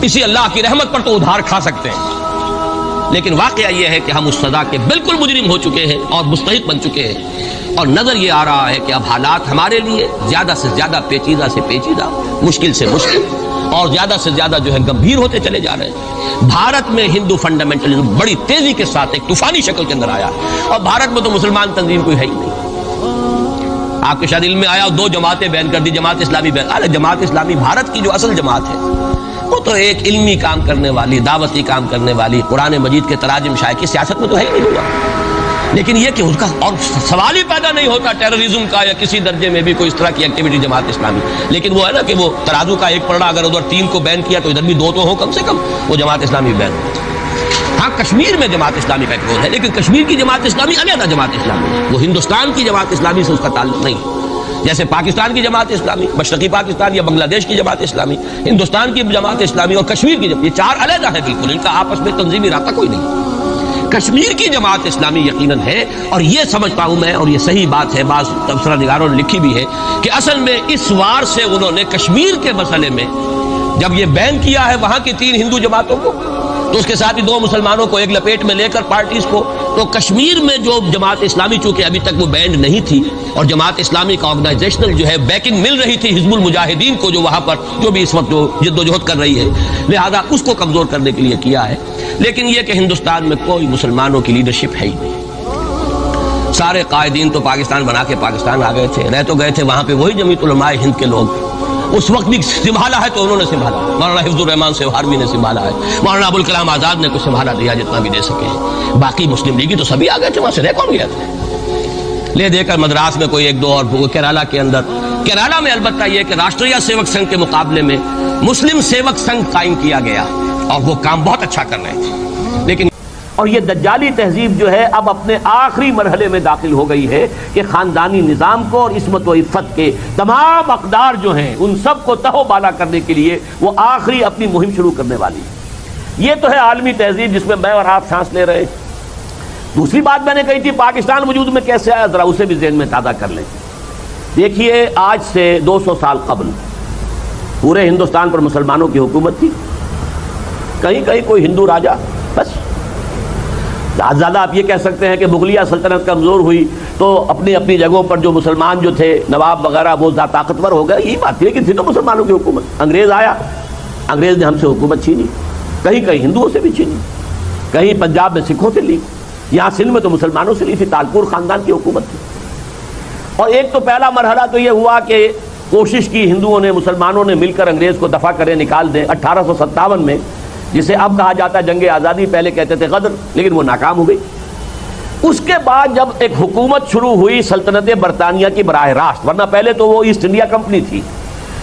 [SPEAKER 2] اسی اللہ کی رحمت پر تو ادھار کھا سکتے ہیں، لیکن واقعہ یہ ہے کہ ہم اس سزا کے بالکل مجرم ہو چکے ہیں اور مستحق بن چکے ہیں، اور نظر یہ آ رہا ہے کہ اب حالات ہمارے لیے زیادہ سے زیادہ پیچیدہ سے پیچیدہ، مشکل سے مشکل، اور زیادہ سے زیادہ جو ہے گمبھیر ہوتے چلے جا رہے ہیں۔ بھارت میں ہندو فنڈامنٹلزم بڑی تیزی کے ساتھ ایک طوفانی شکل کے اندر آیا، اور بھارت میں تو مسلمان تنظیم کوئی ہے ہی نہیں۔ آپ کے شاید علم میں آیا 2 جماعتیں بین کر دی، جماعت اسلامی بین۔ ارے جماعت اسلامی بھارت کی جو اصل جماعت ہے وہ تو ایک علمی کام کرنے والی، دعوتی کام کرنے والی، قرآن مجید کے تراجم شائع کی سیاست میں تو ہے ہی نہیں ہوگا، لیکن یہ کہ اس کا اور سوال ہی پیدا نہیں ہوتا ٹیررزم کا یا کسی درجے میں بھی کوئی اس طرح کی ایکٹیویٹی جماعت اسلامی، لیکن وہ ہے نا کہ وہ ترازو کا ایک پلڑا اگر ادھر 3 کو بین کیا تو ادھر بھی 2 تو ہو کم سے کم، وہ جماعت اسلامی بین ہو۔ ہاں کشمیر میں جماعت اسلامی کا ایک رول ہے، لیکن کشمیر کی جماعت اسلامی علیحدہ جماعت اسلامی ہے، وہ ہندوستان کی جماعت اسلامی سے اس کا تعلق نہیں، جیسے پاکستان کی جماعت اسلامی، مشرقی پاکستان یا بنگلہ دیش کی جماعت اسلامی، ہندوستان کی جماعت اسلامی اور کشمیر کی جماعت، یہ 4 علیحدہ ہیں بالکل، ان کا آپس میں تنظیمی رابطہ کوئی نہیں۔ کشمیر کی جماعت اسلامی یقیناً ہے، اور یہ سمجھتا ہوں میں، اور یہ صحیح بات ہے، بعض تبصرہ نگاروں نے لکھی بھی ہے کہ اصل میں اس وار سے انہوں نے کشمیر کے مسئلے میں جب یہ بین کیا ہے وہاں کی 3 ہندو جماعتوں کو، تو اس کے ساتھ ہی 2 مسلمانوں کو ایک لپیٹ میں لے کر پارٹیز کو، تو کشمیر میں جو جماعت اسلامی چونکہ ابھی تک وہ بینڈ نہیں تھی، اور جماعت اسلامی کا آرگنائزیشنل جو ہے بیکنگ مل رہی تھی حزب المجاہدین کو، جو وہاں پر جو بھی اس وقت جو جد و جہد کر رہی ہے، لہذا اس کو کمزور کرنے کے لیے کیا ہے۔ لیکن یہ کہ ہندوستان میں کوئی مسلمانوں کی لیڈرشپ ہے ہی نہیں، سارے قائدین تو پاکستان بنا کے پاکستان آ گئے تھے، رہ تو گئے تھے وہاں پہ وہی جمعیت علماء ہند کے لوگ، اس وقت بھی سنبھالا ہے تو انہوں نے سنبھالا، مولانا حفظ الرحمان سہاروی نے سنبھالا ہے، مولانا ابوالکلام آزاد نے کچھ سنبھالا دیا جتنا بھی دے سکے، باقی مسلم لیگی تو سبھی آ گئے تھے، وہاں سے رہ کون گیا تھا، لے دے کر مدراس میں کوئی 1-2 اور کیرالہ کے اندر، کیرالہ میں البتہ یہ کہ راشٹریہ سیوک سنگھ کے مقابلے میں مسلم سیوک سنگھ قائم کیا گیا، اور وہ کام بہت اچھا کر رہے تھے، لیکن
[SPEAKER 1] اور یہ دجالی تہذیب جو ہے اب اپنے آخری مرحلے میں داخل ہو گئی ہے کہ خاندانی نظام کو اور عصمت و عفت کے تمام اقدار جو ہیں ان سب کو تہو بالا کرنے کے لیے وہ آخری اپنی مہم شروع کرنے والی ہے۔ یہ تو ہے عالمی تہذیب جس میں میں اور آپ سانس لے رہے ہیں۔ دوسری بات میں نے کہی تھی پاکستان وجود میں کیسے آیا، ذرا اسے بھی ذہن میں تازہ کر لیں۔ دیکھیے آج سے 200 سال قبل پورے ہندوستان پر مسلمانوں کی حکومت تھی، کہیں کہیں کوئی ہندو راجا، بس زیادہ آپ یہ کہہ سکتے ہیں کہ مغلیہ سلطنت کمزور ہوئی تو اپنی اپنی جگہوں پر جو مسلمان جو تھے نواب وغیرہ وہ طاقتور ہو گئے، یہی بات تھی، لیکن تھی تو مسلمانوں کی حکومت۔ انگریز آیا، انگریز نے ہم سے حکومت چھینی، کہیں کہیں ہندوؤں سے بھی چھینی، کہیں پنجاب میں سکھوں سے لی، یہاں سندھ میں تو مسلمانوں سے لی تھی، تالپور خاندان کی حکومت تھی۔ اور ایک تو پہلا مرحلہ تو یہ ہوا کہ کوشش کی ہندوؤں نے، مسلمانوں نے مل کر انگریز کو دفع کریں، نکال دیں 1857 میں، جسے اب کہا جاتا ہے جنگ آزادی، پہلے کہتے تھے غدر، لیکن وہ ناکام ہو گئی۔ اس کے بعد جب ایک حکومت شروع ہوئی سلطنت برطانیہ کی براہ راست، ورنہ پہلے تو وہ ایسٹ انڈیا کمپنی تھی،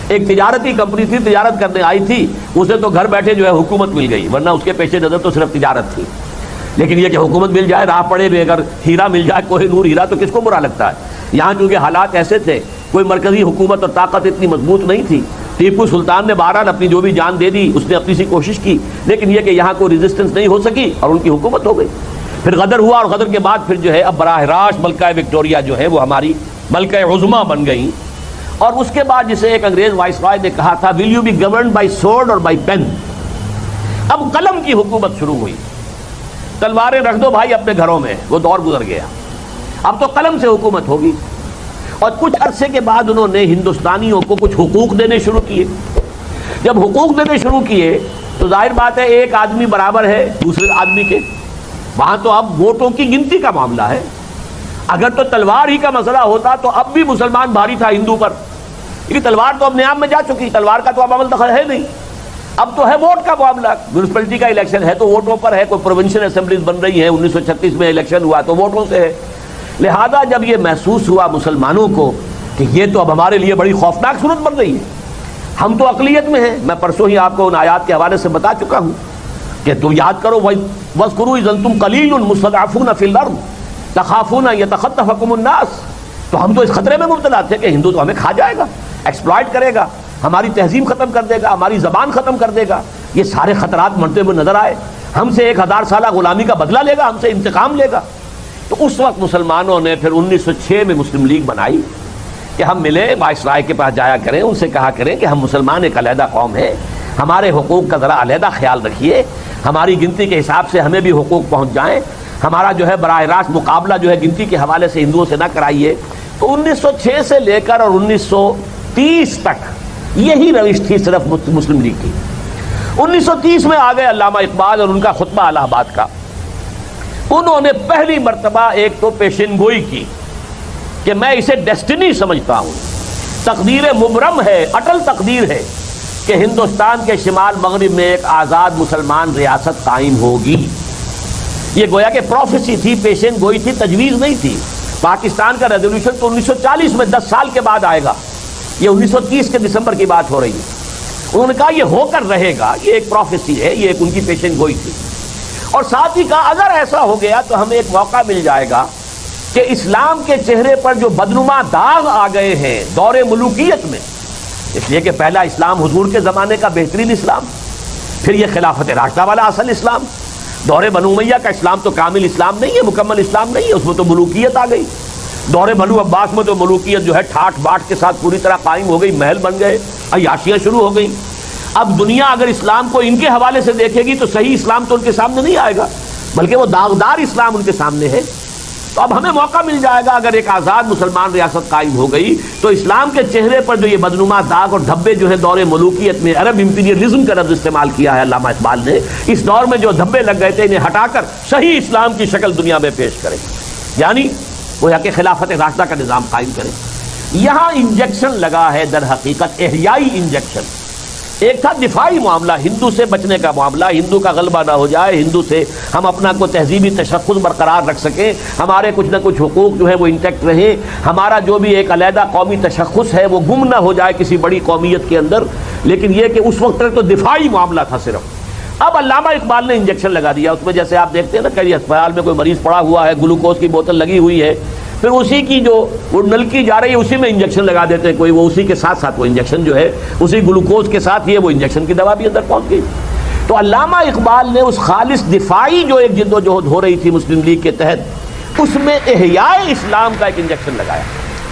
[SPEAKER 1] ایک تجارتی کمپنی تھی، تجارت کرنے آئی تھی، اسے تو گھر بیٹھے جو ہے حکومت مل گئی، ورنہ اس کے پیش نظر تو صرف تجارت تھی۔ لیکن یہ کہ حکومت مل جائے، راہ پڑے بھی، اگر ہیرا مل جائے، کوہ نور ہیرا، تو کس کو برا لگتا ہے؟ یہاں چونکہ حالات ایسے تھے، کوئی مرکزی حکومت اور طاقت اتنی مضبوط نہیں تھی، ٹیپو سلطان نے بہرحال اپنی جو بھی جان دے دی، اس نے اپنی سی کوشش کی، لیکن یہ کہ یہاں کوئی ریزسٹنس نہیں ہو سکی اور ان کی حکومت ہو گئی۔ پھر غدر ہوا، اور غدر کے بعد پھر جو ہے اب براہ راست ملکہ وکٹوریہ جو ہے وہ ہماری ملکہ عظمیٰ بن گئی، اور اس کے بعد جسے ایک انگریز وائس رائے نے کہا تھا will you be governed by sword اور بائی پین. اب قلم کی حکومت شروع ہوئی. تلواریں رکھ دو بھائی اپنے گھروں میں، وہ دور گزر گیا. اب تو قلم سے حکومت ہوگی. اور کچھ عرصے کے بعد انہوں نے ہندوستانیوں کو کچھ حقوق دینے شروع کیے. جب حقوق دینے شروع کیے تو ظاہر بات ہے ایک آدمی برابر ہے دوسرے آدمی کے. وہاں تو اب ووٹوں کی گنتی کا معاملہ ہے. اگر تو تلوار ہی کا مسئلہ ہوتا تو اب بھی مسلمان بھاری تھا ہندو پر، کیونکہ تلوار تو اب نیام میں جا چکی، تلوار کا تو اب عمل دخل ہے نہیں. اب تو ہے ووٹ کا معاملہ. میونسپلٹی کا الیکشن ہے تو ووٹوں پر ہے. کوئی پروونشل اسمبلیز بن رہی ہیں، 1936 میں الیکشن ہوا تو ووٹوں سے ہے. لہذا جب یہ محسوس ہوا مسلمانوں کو کہ یہ تو اب ہمارے لیے بڑی خوفناک صورت بن رہی ہے، ہم تو اقلیت میں ہیں. میں پرسوں ہی آپ کو ان آیات کے حوالے سے بتا چکا ہوں کہ تم یاد کرو وَاذْكُرُوا إِذْ أَنْتُمْ قَلِيلٌ مُسْتَضْعَفُونَ فِي الْأَرْضِ تَخَافُونَ أَن يَتَخَطَّفَكُمُ النَّاسُ. تو ہم تو اس خطرے میں مبتلا تھے کہ ہندو تو ہمیں کھا جائے گا، ایکسپلائٹ کرے گا، ہماری تہذیب ختم کر دے گا، ہماری زبان ختم کر دے گا. یہ سارے خطرات منتے ہوئے نظر آئے. ہم سے 1000 سالہ غلامی کا بدلہ لے گا، ہم سے انتقام لے گا. تو اس وقت مسلمانوں نے پھر 1906 میں مسلم لیگ بنائی کہ ہم ملے، وائس رائے کے پاس جایا کریں، ان سے کہا کریں کہ ہم مسلمان ایک علیحدہ قوم ہے، ہمارے حقوق کا ذرا علیحدہ خیال رکھیے، ہماری گنتی کے حساب سے ہمیں بھی حقوق پہنچ جائیں، ہمارا جو ہے براہ راست مقابلہ جو ہے گنتی کے حوالے سے ہندوؤں سے نہ کرائیے. تو 1906 سے لے کر اور 1930 تک یہی روش تھی صرف مسلم لیگ کی. 1930 میں آ گئے علامہ اقبال اور ان کا خطبہ الہ آباد کا. انہوں نے پہلی مرتبہ ایک تو پیشن گوئی کی کہ میں اسے ڈیسٹنی سمجھتا ہوں، تقدیر مبرم ہے، اٹل تقدیر ہے کہ ہندوستان کے شمال مغرب میں ایک آزاد مسلمان ریاست قائم ہوگی. یہ گویا کہ پروفیسی تھی، پیشن گوئی تھی، تجویز نہیں تھی. پاکستان کا ریزولوشن تو 1940 میں 10 سال کے بعد آئے گا. یہ 1930 کے دسمبر کی بات ہو رہی ہے. انہوں نے کہا یہ ہو کر رہے گا، یہ ایک پروفیسی ہے، یہ ایک ان کی پیشن گوئی تھی. اور ساتھ ہی کہا اگر ایسا ہو گیا تو ہمیں ایک موقع مل جائے گا کہ اسلام کے چہرے پر جو بدنما داغ آ گئے ہیں دور ملوکیت میں، اس لیے کہ پہلا اسلام حضور کے زمانے کا بہترین اسلام، پھر یہ خلافت راشدہ والا اصل اسلام. دور بنو امیہ کا اسلام تو کامل اسلام نہیں ہے، مکمل اسلام نہیں ہے، اس میں تو ملوکیت آ گئی. دور بنو عباس میں تو ملوکیت جو ہے ٹھاٹ باٹ کے ساتھ پوری طرح قائم ہو گئی، محل بن گئے، عیاشیاں شروع ہو گئیں. اب دنیا اگر اسلام کو ان کے حوالے سے دیکھے گی تو صحیح اسلام تو ان کے سامنے نہیں آئے گا، بلکہ وہ داغدار اسلام ان کے سامنے ہے. تو اب ہمیں موقع مل جائے گا اگر ایک آزاد مسلمان ریاست قائم ہو گئی تو اسلام کے چہرے پر جو یہ بدنما داغ اور دھبے جو ہیں دور ملوکیت میں، عرب امپیریلزم کا لفظ استعمال کیا ہے علامہ اقبال نے، اس دور میں جو دھبے لگ گئے تھے انہیں ہٹا کر صحیح اسلام کی شکل دنیا میں پیش کریں، یعنی وہ کہ خلافت راشدہ کا نظام قائم کریں. یہاں انجیکشن لگا ہے در حقیقت احیائی انجیکشن. ایک تھا دفاعی معاملہ، ہندو سے بچنے کا معاملہ، ہندو کا غلبہ نہ ہو جائے، ہندو سے ہم اپنا کو تہذیبی تشخص برقرار رکھ سکیں، ہمارے کچھ نہ کچھ حقوق جو ہے وہ انٹیکٹ رہیں، ہمارا جو بھی ایک علیحدہ قومی تشخص ہے وہ گم نہ ہو جائے کسی بڑی قومیت کے اندر. لیکن یہ کہ اس وقت تک تو دفاعی معاملہ تھا صرف. اب علامہ اقبال نے انجیکشن لگا دیا. اس میں جیسے آپ دیکھتے ہیں نا کئی اسپتال میں کوئی مریض پڑا ہوا ہے، گلوکوز کی بوتل لگی ہوئی ہے، پھر اسی کی جو وہ نلکی جا رہی ہے اسی میں انجیکشن لگا دیتے ہیں کوئی، وہ اسی کے ساتھ ساتھ وہ انجیکشن جو ہے اسی گلوکوز کے ساتھ یہ وہ انجیکشن کی دوا بھی اندر پہنچ گئی. تو علامہ اقبال نے اس خالص دفاعی جو ایک جد و جہد ہو رہی تھی مسلم لیگ کے تحت، اس میں احیاء اسلام کا ایک انجیکشن لگایا.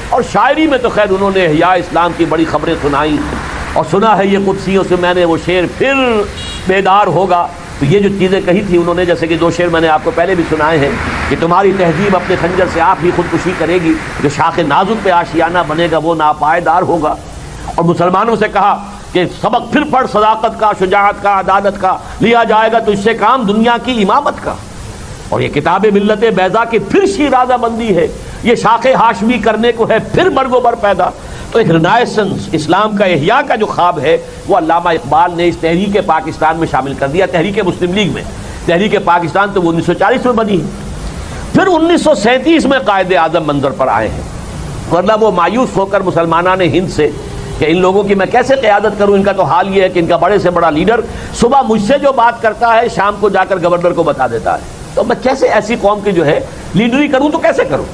[SPEAKER 1] اور شاعری میں تو خیر انہوں نے احیاء اسلام کی بڑی خبریں سنائیں، اور سنا ہے یہ قدسیوں سے میں نے وہ شعر پھر بیدار ہوگا. تو یہ جو چیزیں کہی تھی انہوں نے، جیسے کہ 2 شعر میں نے آپ کو پہلے بھی سنائے ہیں کہ تمہاری تہذیب اپنے خنجر سے آپ ہی خودکشی کرے گی، جو شاخ نازک پہ آشیانہ بنے گا وہ ناپائیدار ہوگا. اور مسلمانوں سے کہا کہ سبق پھر پڑھ صداقت کا، شجاعت کا، عدالت کا، لیا جائے گا تجھ سے کام دنیا کی امامت کا. اور یہ کتاب ملت بیضا کی پھر شیرازہ بندی ہے، یہ شاخ ہاشمی کرنے کو ہے پھر برگ و بر پیدا. تو ایک رنائسنس اسلام کا احیاء کا جو خواب ہے وہ علامہ اقبال نے اس تحریک پاکستان میں شامل کر دیا. تحریک مسلم لیگ میں، تحریک پاکستان تو وہ 1940 میں بنی. پھر 1937 میں قائد اعظم منظر پر آئے ہیں، ورنہ وہ مایوس ہو کر مسلمانان ہند سے کہ ان لوگوں کی میں کیسے قیادت کروں، ان کا تو حال یہ ہے کہ ان کا بڑے سے بڑا لیڈر صبح مجھ سے جو بات کرتا ہے شام کو جا کر گورنر کو بتا دیتا ہے، تو میں کیسے ایسی قوم کی جو ہے لیڈری کروں، تو کیسے کروں.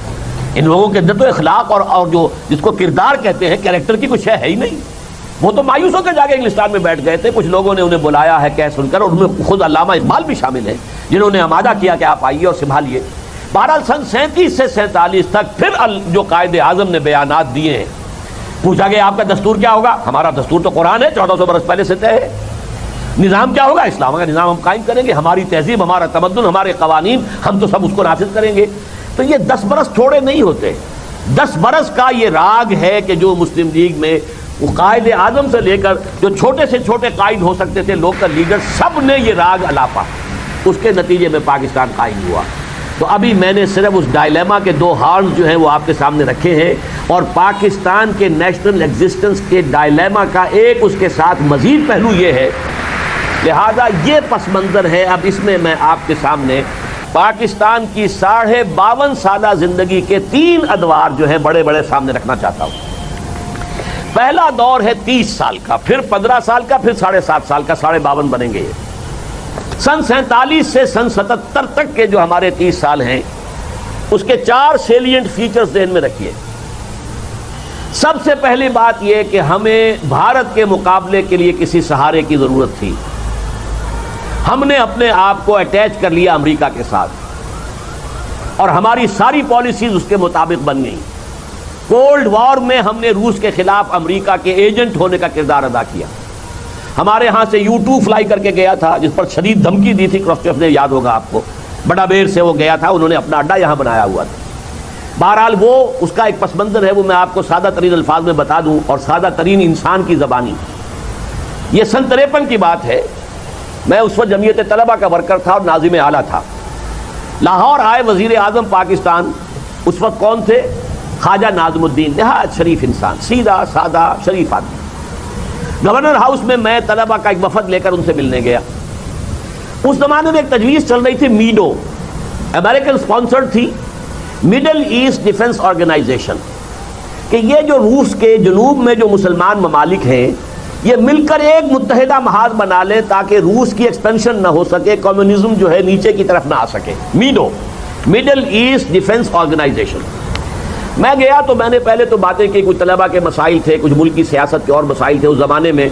[SPEAKER 1] ان لوگوں کے اندر تو اخلاق اور جو جس کو کردار کہتے ہیں، کیریکٹر کی کچھ ہے ہی نہیں. وہ تو مایوس ہو کے جا کے انگلستان میں بیٹھ گئے تھے. کچھ لوگوں نے انہیں بلایا ہے کہہ سن کر، اور ان میں خود علامہ اقبال بھی شامل ہیں جنہوں نے آمادہ کیا کہ آپ آئیے اور سنبھالیے. بہرحال سن 37 سے 47 تک پھر جو قائد اعظم نے بیانات دیے ہیں پوچھا گیا آپ کا دستور کیا ہوگا؟ ہمارا دستور تو قرآن ہے، 1400 برس پہلے سے طے ہے۔ نظام کیا ہوگا؟ اسلام کا نظام ہم قائم کریں گے، ہماری تہذیب، ہمارا تمدن، ہمارے قوانین، ہم تو سب اس کو نافذ کریں گے۔ تو یہ 10 برس تھوڑے نہیں ہوتے، 10 برس کا یہ راگ ہے کہ جو مسلم لیگ میں قائد اعظم سے لے کر جو چھوٹے سے چھوٹے قائد ہو سکتے تھے، لوکل لیڈر، سب نے یہ راگ الاپا، اس کے نتیجے میں پاکستان قائم ہوا۔ تو ابھی میں نے صرف اس ڈائلیما کے 2 ہارن جو ہیں وہ آپ کے سامنے رکھے ہیں، اور پاکستان کے نیشنل ایگزسٹنس کے ڈائلیما کا ایک اس کے ساتھ مزید پہلو یہ ہے، لہذا یہ پس منظر ہے۔ اب اس میں میں آپ کے سامنے پاکستان کی 52.5 سالہ زندگی کے 3 ادوار جو ہیں بڑے بڑے سامنے رکھنا چاہتا ہوں۔ پہلا دور ہے 30 سال کا، پھر 15 سال کا، پھر 7.5 سال کا، 52.5 بنیں گے یہ۔ سن 47 سے سن 77 تک کے جو ہمارے 30 سال ہیں، اس کے 4 سیلینٹ فیچرز ذہن میں رکھیے۔ سب سے پہلی بات یہ کہ ہمیں بھارت کے مقابلے کے لیے کسی سہارے کی ضرورت تھی۔ ہم نے اپنے آپ کو اٹیچ کر لیا امریکہ کے ساتھ، اور ہماری ساری پالیسیز اس کے مطابق بن گئیں۔ کولڈ وار میں ہم نے روس کے خلاف امریکہ کے ایجنٹ ہونے کا کردار ادا کیا۔ ہمارے ہاں سے U2 فلائی کر کے گیا تھا، جس پر شدید دھمکی دی تھی کرسچیف نے، یاد ہوگا آپ کو، بڑا بیر سے وہ گیا تھا، انہوں نے اپنا اڈا یہاں بنایا ہوا تھا۔ بہرحال وہ اس کا ایک پس منظر ہے، وہ میں آپ کو سادہ ترین الفاظ میں بتا دوں، اور سادہ ترین انسان کی زبانی۔ یہ سن 53 کی بات ہے، میں اس وقت جمعیت طلبہ کا ورکر تھا اور ناظم اعلیٰ تھا۔ لاہور آئے وزیر اعظم پاکستان، اس وقت کون تھے؟ خواجہ ناظم الدین، نہایت شریف انسان، سیدھا سادہ شریف آدمی۔ گورنر ہاؤس میں میں طلبہ کا ایک وفد لے کر ان سے ملنے گیا۔ اس زمانے میں ایک تجویز چل رہی تھی، میڈو، امریکن اسپانسرڈ تھی، مڈل ایسٹ ڈیفنس آرگنائزیشن، کہ یہ جو روس کے جنوب میں جو مسلمان ممالک ہیں، یہ مل کر ایک متحدہ محاذ بنا لیں تاکہ روس کی ایکسپینشن نہ ہو سکے، کمیونزم جو ہے نیچے کی طرف نہ آ سکے۔ MEDO, Middle East Defence Organisation. میں گیا تو میں نے پہلے تو باتیں کی، کچھ طلبہ کے مسائل تھے، کچھ ملک کی سیاست کے اور مسائل تھے۔ اس زمانے میں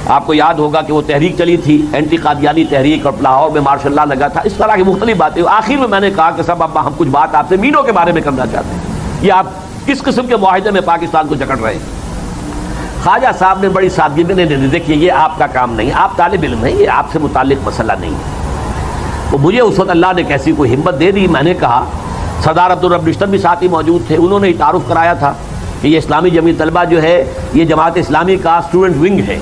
[SPEAKER 1] آپ کو یاد ہوگا کہ وہ تحریک چلی تھی، اینٹی قادیانی تحریک، اور لاہور میں مارشل لا لگا تھا، اس طرح کی مختلف باتیں۔ آخر میں نے کہا کہ صاحب اب ہم کچھ بات آپ سے میڈو کے بارے میں کرنا چاہتے ہیں، یہ آپ کس قسم کے معاہدے میں پاکستان کو جکڑ رہے ہیں؟ خواجہ صاحب نے بڑی سادگی میں نے دیکھیے یہ آپ کا کام نہیں، آپ طالب علم ہیں، یہ آپ سے متعلق مسئلہ نہیں ہے۔ تو مجھے اس وقت اللہ نے کیسی کوئی ہمت دے دی، میں نے کہا، سردار عبدالرب نشتر بھی ساتھ ہی موجود تھے، انہوں نے تعارف کرایا تھا کہ یہ اسلامی جمعیت طلبہ جو ہے یہ جماعت اسلامی کا اسٹوڈنٹ ونگ ہے۔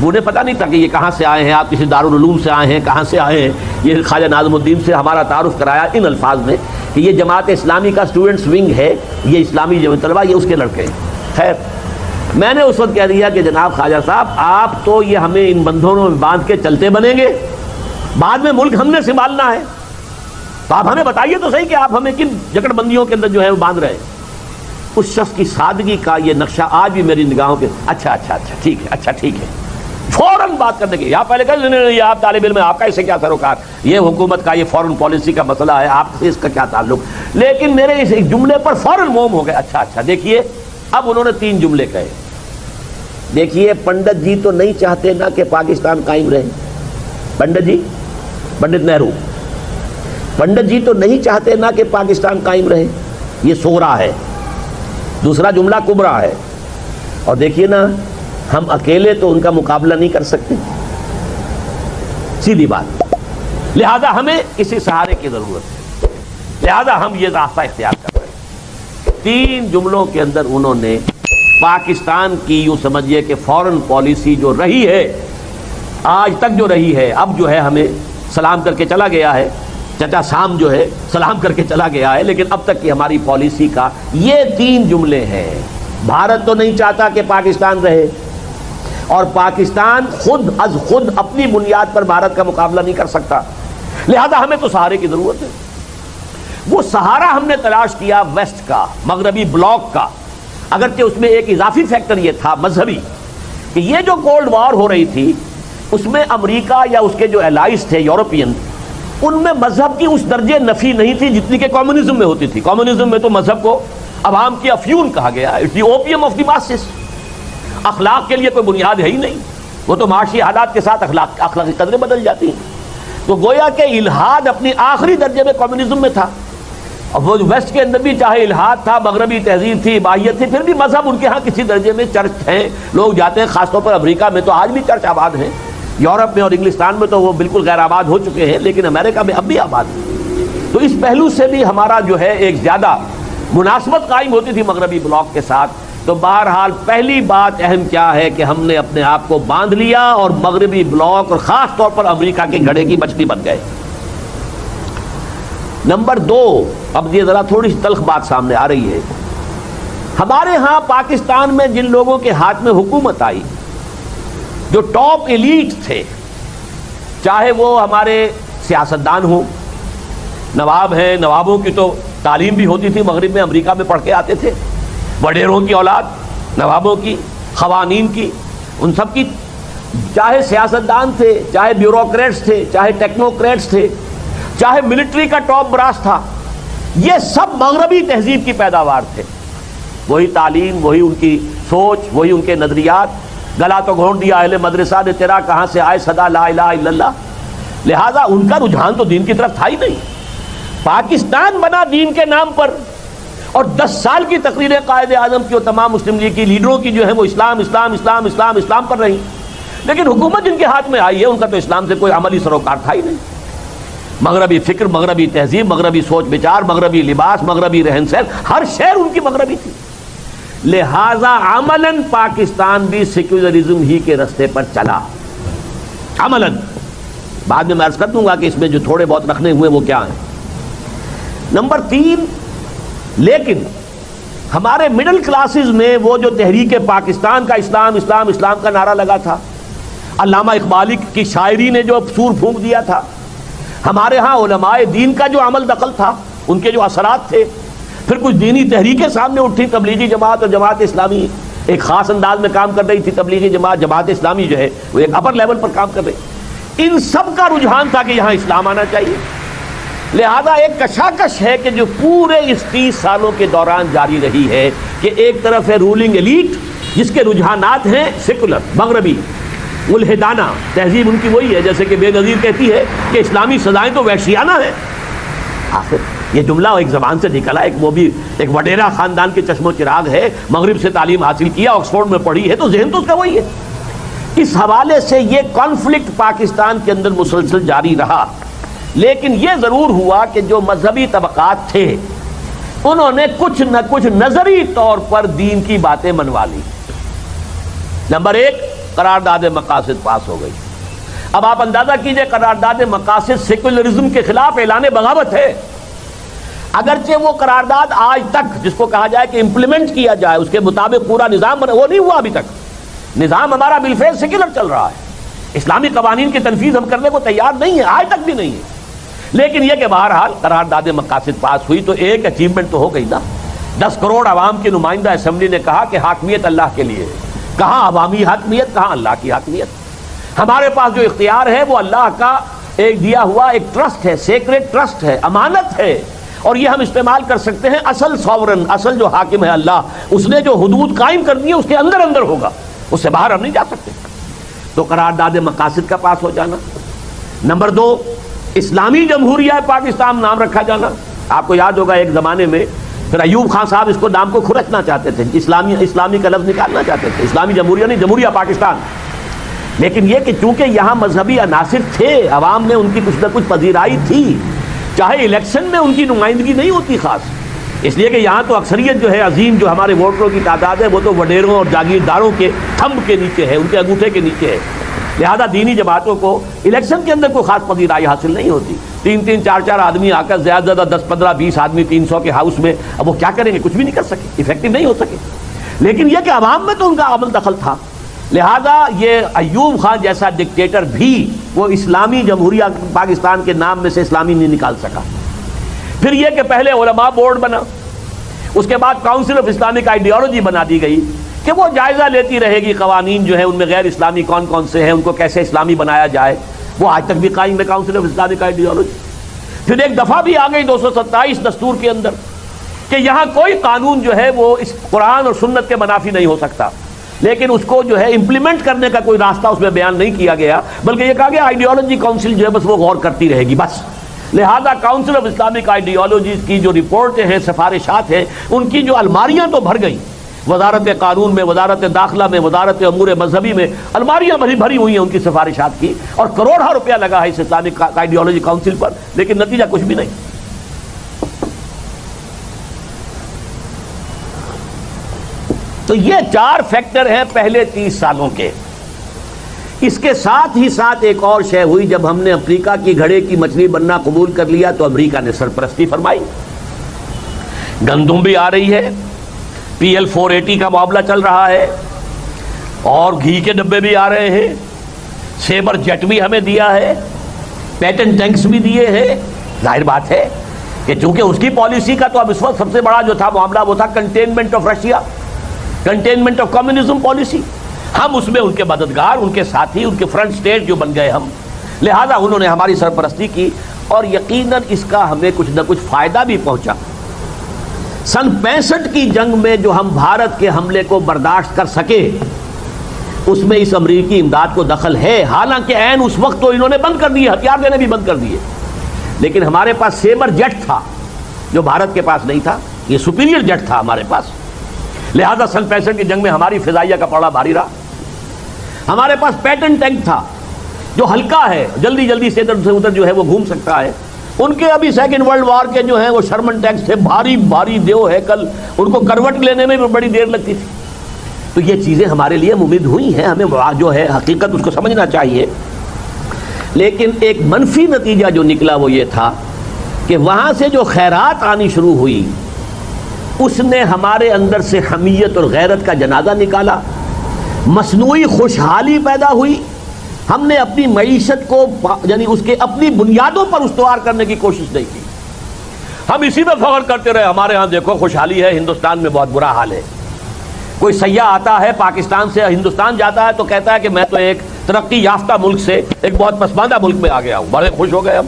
[SPEAKER 1] انہیں پتہ نہیں تھا کہ یہ کہاں سے آئے ہیں، آپ کسی دارالعلوم سے آئے ہیں، کہاں سے آئے ہیں۔ یہ خواجہ ناظم الدین سے ہمارا تعارف کرایا ان الفاظ میں کہ یہ جماعت اسلامی کا اسٹوڈنٹس ونگ ہے، یہ اسلامی جمعیت طلبہ یہ اس کے لڑکے ہیں۔ خیر، میں نے اس وقت کہہ دیا کہ جناب خواجہ صاحب، آپ تو یہ ہمیں ان بندھنوں میں باندھ کے چلتے بنیں گے، بعد میں ملک ہم نے سنبھالنا ہے، تو آپ ہمیں بتائیے تو صحیح کہ آپ ہمیں کن جکڑ بندیوں کے اندر جو ہے وہ باندھ رہے ہیں۔ اس شخص کی سادگی کا یہ نقشہ آج بھی میری نگاہوں کے اچھا ٹھیک ہے، اچھا ٹھیک ہے، فوراً بات کرنے کی۔ یہاں پہلے کہتے نہیں یہ آپ طالب علم ہیں، آپ کا اس سے کیا سروکار، یہ حکومت کا یہ فورن پالیسی کا مسئلہ ہے، آپ سے اس کا کیا تعلق۔ لیکن میرے اس ایک جملے پر فوراً موم ہو گئے، اچھا دیکھیے اب انہوں نے 3 جملے کہے۔ دیکھیے پنڈت جی تو نہیں چاہتے نا کہ پاکستان قائم رہے، پنڈت جی، پنڈت نہرو، پنڈت جی تو نہیں چاہتے نا کہ پاکستان قائم رہے، یہ صغرا ہے۔ دوسرا جملہ کبرا ہے، اور دیکھیے نا ہم اکیلے تو ان کا مقابلہ نہیں کر سکتے، سیدھی بات، لہذا ہمیں کسی سہارے کی ضرورت ہے، لہذا ہم یہ راستہ اختیار کر رہے ہیں۔ 3 جملوں کے اندر انہوں نے پاکستان کی یوں سمجھیے کہ فورن پالیسی جو رہی ہے آج تک جو رہی ہے، اب جو ہے ہمیں سلام کر کے چلا گیا ہے، چچا سام جو ہے سلام کر کے چلا گیا ہے، لیکن اب تک کی ہماری پالیسی کا یہ 3 جملے ہیں۔ بھارت تو نہیں چاہتا کہ پاکستان رہے، اور پاکستان خود از خود اپنی بنیاد پر بھارت کا مقابلہ نہیں کر سکتا، لہذا ہمیں تو سہارے کی ضرورت ہے۔ وہ سہارا ہم نے تلاش کیا ویسٹ کا، مغربی بلاک کا، اگرچہ اس میں ایک اضافی فیکٹر یہ تھا مذہبی، کہ یہ جو کولڈ وار ہو رہی تھی اس میں امریکہ یا اس کے جو الائز تھے یورپین، ان میں مذہب کی اس درجے نفی نہیں تھی جتنی کہ کمیونزم میں ہوتی تھی۔ کمیونزم میں تو مذہب کو عوام کی افیون کہا گیا، it's the opium of the masses, اخلاق کے لیے کوئی بنیاد ہے ہی نہیں، وہ تو معاشی حالات کے ساتھ اخلاقی قدریں بدل جاتی ہیں۔ تو گویا کہ الحاد اپنی آخری درجے میں کمیونزم میں تھا، اور وہ ویسٹ کے اندر بھی چاہے الحاد تھا، مغربی تہذیب تھی، عبادیت تھی، پھر بھی مذہب ان کے ہاں کسی درجے میں چرچ ہیں، لوگ جاتے ہیں. خاص طور پر امریکہ میں تو آج بھی چرچ آباد ہیں، یورپ میں اور انگلستان میں تو وہ بالکل غیر آباد ہو چکے ہیں، لیکن امریکہ میں اب بھی آباد ہیں. تو اس پہلو سے بھی ہمارا جو ہے ایک زیادہ مناسبت قائم ہوتی تھی مغربی بلاک کے ساتھ. تو بہرحال پہلی بات اہم کیا ہے کہ ہم نے اپنے آپ کو باندھ لیا اور مغربی بلاک اور خاص طور پر امریکہ کے گھڑے کی مچھلی بن گئے. نمبر 2، اب یہ ذرا تھوڑی سی تلخ بات سامنے آ رہی ہے. ہمارے ہاں پاکستان میں جن لوگوں کے ہاتھ میں حکومت آئی، جو ٹاپ ایلیٹ تھے، چاہے وہ ہمارے سیاستدان ہوں، نواب ہیں، نوابوں کی تو تعلیم بھی ہوتی تھی مغرب میں، امریکہ میں پڑھ کے آتے تھے، وڈیروں کی اولاد، نوابوں کی، قوانین کی، ان سب کی، چاہے سیاستدان تھے، چاہے بیوروکریٹس تھے، چاہے ٹیکنوکریٹس تھے، چاہے ملٹری کا ٹاپ براس تھا، یہ سب مغربی تہذیب کی پیداوار تھے. وہی تعلیم، وہی ان کی سوچ، وہی ان کے نظریات. گلا تو گھونٹ دیا اہل مدرسہ نے تیرا، کہاں سے آئے صدا لا الہ الا اللہ. لہذا ان کا رجحان تو دین کی طرف تھا ہی نہیں. پاکستان بنا دین کے نام پر، اور 10 سال کی تقریریں قائد اعظم کی اور تمام مسلم لیگ کی لیڈروں کی جو ہے وہ اسلام اسلام اسلام اسلام اسلام پر رہی، لیکن حکومت جن کے ہاتھ میں آئی ہے ان کا تو اسلام سے کوئی عملی سروکار تھا ہی نہیں. مغربی فکر، مغربی تہذیب، مغربی سوچ بچار، مغربی لباس، مغربی رہن سہن، ہر شہر ان کی مغربی تھی. لہذا عملاً پاکستان بھی سیکولرزم ہی کے رستے پر چلا، عملاً. بعد میں عرض کر دوں گا کہ اس میں جو تھوڑے بہت رکھنے ہوئے وہ کیا ہیں. نمبر 3، لیکن ہمارے مڈل کلاسز میں وہ جو تحریک پاکستان کا اسلام اسلام اسلام کا نعرہ لگا تھا، علامہ اقبالی کی شاعری نے جو سور پھونک دیا تھا، ہمارے ہاں علماء دین کا جو عمل دخل تھا، ان کے جو اثرات تھے، پھر کچھ دینی تحریکیں سامنے اٹھی، تبلیغی جماعت اور جماعت اسلامی ایک خاص انداز میں کام کر رہی تھی. تبلیغی جماعت، جماعت اسلامی جو ہے وہ ایک اپر لیول پر کام کر رہی. ان سب کا رجحان تھا کہ یہاں اسلام آنا چاہیے. لہذا ایک کشاکش ہے کہ جو پورے اس 30 سالوں کے دوران جاری رہی ہے کہ ایک طرف ہے رولنگ ایلیٹ جس کے رجحانات ہیں سیکولر، مغربی، ملحدانہ تہذیب ان کی وہی ہے، جیسے کہ بے نظیر کہتی ہے کہ اسلامی سزائیں تو وحشیانہ ہیں. آخر یہ جملہ ایک زبان سے نکلا، وہ بھی ایک وڈیرا خاندان کے چشم و چراغ ہے، مغرب سے تعلیم حاصل کیا، آکسفورڈ میں پڑھی ہے، تو ذہن تو اس کا وہی ہے. اس حوالے سے یہ کانفلکٹ پاکستان کے اندر مسلسل جاری رہا. لیکن یہ ضرور ہوا کہ جو مذہبی طبقات تھے انہوں نے کچھ نہ کچھ نظری طور پر دین کی باتیں منوا لی. نمبر 1، قرارداد مقاصد پاس ہو گئی. اب آپ اندازہ کیجئے، قرارداد مقاصد سیکولرزم کے خلاف اعلان بغاوت ہے. اگرچہ وہ قرارداد آج تک جس کو کہا جائے کہ امپلیمنٹ کیا جائے، اس کے مطابق پورا نظام بنا، وہ نہیں ہوا ابھی تک. نظام ہمارا بالفعل سیکولر چل رہا ہے، اسلامی قوانین کی تنفیذ ہم کرنے کو تیار نہیں ہے، آج تک بھی نہیں ہے. لیکن یہ کہ بہرحال قرارداد مقاصد پاس ہوئی تو ایک اچیومنٹ تو ہو گئی نا. 10 کروڑ عوام کی نمائندہ اسمبلی نے کہا کہ حاکمیت اللہ کے لیے. کہاں عوامی حاکمیت، کہاں اللہ کی حاکمیت. ہمارے پاس جو اختیار ہے وہ اللہ کا ایک دیا ہوا ایک ٹرسٹ ہے، سیکریٹ ٹرسٹ ہے، امانت ہے، اور یہ ہم استعمال کر سکتے ہیں. اصل سوورن، اصل جو حاکم ہے اللہ، اس نے جو حدود قائم کر دی ہے اس کے اندر اندر ہوگا، اس سے باہر ہم نہیں جا سکتے. تو قرارداد مقاصد کا پاس ہو جانا. نمبر 2، اسلامی جمہوریہ پاکستان نام رکھا جانا. آپ کو یاد ہوگا ایک زمانے میں پھر ایوب خان صاحب اس کو نام کو کھرچنا چاہتے تھے، اسلامی کا لفظ نکالنا چاہتے تھے، اسلامی جمہوریہ نہیں، جمہوریہ پاکستان. لیکن یہ کہ چونکہ یہاں مذہبی عناصر تھے، عوام میں ان کی کچھ نہ کچھ پذیرائی تھی، چاہے الیکشن میں ان کی نمائندگی نہیں ہوتی خاص، اس لیے کہ یہاں تو اکثریت جو ہے عظیم جو ہمارے ووٹروں کی تعداد ہے وہ تو وڈیروں اور جاگیرداروں کے تھمب کے نیچے ہے، ان کے انگوٹھے کے نیچے ہے. لہذا دینی جماعتوں کو الیکشن کے اندر کوئی خاص پذیرائی حاصل نہیں ہوتی. 3 4 آدمی آ کر زیادہ زیادہ 10 15 20 آدمی 300 کے ہاؤس میں، اب وہ کیا کریں گے؟ کچھ بھی نہیں کر سکے، افیکٹو نہیں ہو سکے. لیکن یہ کہ عوام میں تو ان کا عمل دخل تھا. لہذا یہ ایوب خان جیسا ڈکٹیٹر بھی وہ اسلامی جمہوریہ پاکستان کے نام میں سے اسلامی نہیں نکال سکا. پھر یہ کہ پہلے علماء بورڈ بنا، اس کے بعد کاؤنسل آف اسلامک آئیڈیالوجی بنا دی گئی کہ وہ جائزہ لیتی رہے گی قوانین جو ہیں ان میں غیر اسلامی کون کون سے ہیں، ان کو کیسے اسلامی بنایا جائے. وہ آج تک بھی قائم ہے کاؤنسل آف اسلامک آئیڈیالوجی. پھر ایک دفعہ بھی آ گئی 227 دستور کے اندر کہ یہاں کوئی قانون جو ہے وہ اس قرآن اور سنت کے منافی نہیں ہو سکتا، لیکن اس کو جو ہے امپلیمنٹ کرنے کا کوئی راستہ اس میں بیان نہیں کیا گیا، بلکہ یہ کہا گیا آئیڈیالوجی کاؤنسل جو ہے بس وہ غور کرتی رہے گی بس. لہذا کاؤنسل آف اسلامک آئیڈیالوجیز کی جو رپورٹیں ہیں، سفارشات ہیں، ان کی جو الماریاں تو بھر گئیں، وزارت قانون میں، وزارت داخلہ میں، وزارت امور مذہبی میں الماریاں بھری ہوئی ہیں ان کی سفارشات کی، اور کروڑوں روپیہ لگا ہے اس اسلامک آئیڈیالوجی کاؤنسل پر، لیکن نتیجہ کچھ بھی نہیں۔ تو یہ 4 فیکٹر ہیں پہلے 30 سالوں کے۔ اس کے ساتھ ہی ساتھ ایک اور شے ہوئی، جب ہم نے افریقہ کی گھڑے کی مچھلی بننا قبول کر لیا تو امریکہ نے سرپرستی فرمائی۔ گندم بھی آ رہی ہے، PL 480 کا معاملہ چل رہا ہے، اور گھی کے ڈبے بھی آ رہے ہیں، سیبر جیٹ بھی ہمیں دیا ہے، پیٹن ٹینکس بھی دیے ہیں۔ ظاہر بات ہے کہ چونکہ اس کی پالیسی کا تو اب اس وقت سب سے بڑا جو تھا معاملہ وہ تھا containment of Russia, containment of communism policy. ہم اس میں ان کے مددگار، ان کے ساتھی، ان کے فرنٹ سٹیٹ جو بن گئے ہم، لہذا انہوں نے ہماری سرپرستی کی، اور یقیناً اس کا ہمیں کچھ نہ کچھ فائدہ بھی پہنچا۔ سن 65 کی جنگ میں جو ہم بھارت کے حملے کو برداشت کر سکے، اس میں اس امریکی امداد کو دخل ہے، حالانکہ عین اس وقت تو انہوں نے بند کر دیے، ہتھیار دینے بھی بند کر دیے، لیکن ہمارے پاس سیبر جیٹ تھا جو بھارت کے پاس نہیں تھا، یہ سپیریئر جیٹ تھا ہمارے پاس، لہذا سن 65 کی جنگ میں ہماری فضائیہ کا پڑا بھاری رہا۔ ہمارے پاس پیٹن ٹینک تھا جو ہلکا ہے، جلدی جلدی سے ادھر سے ادھر جو ہے وہ گھوم سکتا ہے۔ ان کے ابھی سیکنڈ ورلڈ وار کے جو ہیں وہ شرمن ٹینکس تھے، بھاری بھاری دیو ہے، کل ان کو کروٹ لینے میں بھی بڑی دیر لگتی تھی۔ تو یہ چیزیں ہمارے لیے ممید ہوئی ہیں، ہمیں جو ہے حقیقت اس کو سمجھنا چاہیے۔ لیکن ایک منفی نتیجہ جو نکلا وہ یہ تھا کہ وہاں سے جو خیرات آنی شروع ہوئی، اس نے ہمارے اندر سے حمیت اور غیرت کا جنازہ نکالا، مصنوعی خوشحالی پیدا ہوئی۔ ہم نے اپنی معیشت کو یعنی اس کے اپنی بنیادوں پر استوار کرنے کی کوشش نہیں کی۔ ہم اسی میں فخر کرتے رہے، ہمارے ہاں دیکھو خوشحالی ہے، ہندوستان میں بہت برا حال ہے۔ کوئی سیاح آتا ہے پاکستان سے ہندوستان جاتا ہے تو کہتا ہے کہ میں تو ایک ترقی یافتہ ملک سے ایک بہت پسماندہ ملک میں آ گیا ہوں، بڑے خوش ہو گئے ہم۔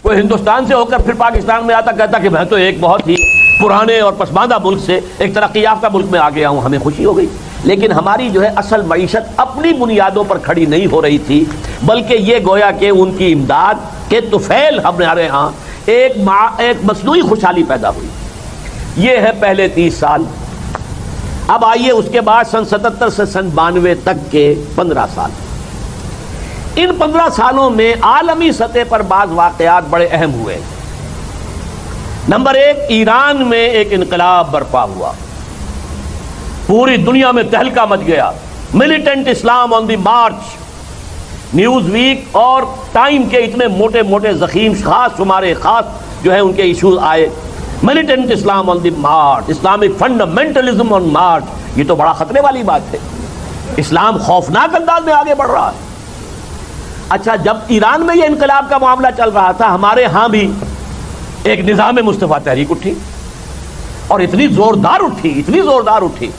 [SPEAKER 1] کوئی ہندوستان سے ہو کر پھر پاکستان میں آتا کہتا کہ میں تو ایک بہت ہی پرانے اور پسماندہ ملک سے ایک ترقی یافتہ ملک میں آ گیا ہوں، ہمیں خوشی ہو گئی۔ لیکن ہماری جو ہے اصل معیشت اپنی بنیادوں پر کھڑی نہیں ہو رہی تھی، بلکہ یہ گویا کہ ان کی امداد کے طفیل ہمارے ہاں ایک مصنوعی خوشحالی پیدا ہوئی۔ یہ ہے پہلے 30 سال۔ اب آئیے اس کے بعد سن 77 سے سن 92 تک کے 15 سال۔ ان 15 سالوں میں عالمی سطح پر بعض واقعات بڑے اہم ہوئے۔ نمبر 1، ایران میں ایک انقلاب برپا ہوا، پوری دنیا میں تہلکہ مچ گیا۔ ملیٹنٹ اسلام آن دی مارچ، نیوز ویک اور ٹائم کے اتنے موٹے موٹے ضخیم خاص شمارے خاص جو ہے ان کے ایشوز آئے۔ ملیٹنٹ اسلام آن دی مارچ، اسلامک فنڈامنٹلزم آن مارچ، یہ تو بڑا خطرے والی بات ہے، اسلام خوفناک انداز میں آگے بڑھ رہا ہے۔ اچھا، جب ایران میں یہ انقلاب کا معاملہ چل رہا تھا، ہمارے ہاں بھی ایک نظام مصطفیٰ تحریک اٹھی، اور اتنی زوردار اٹھی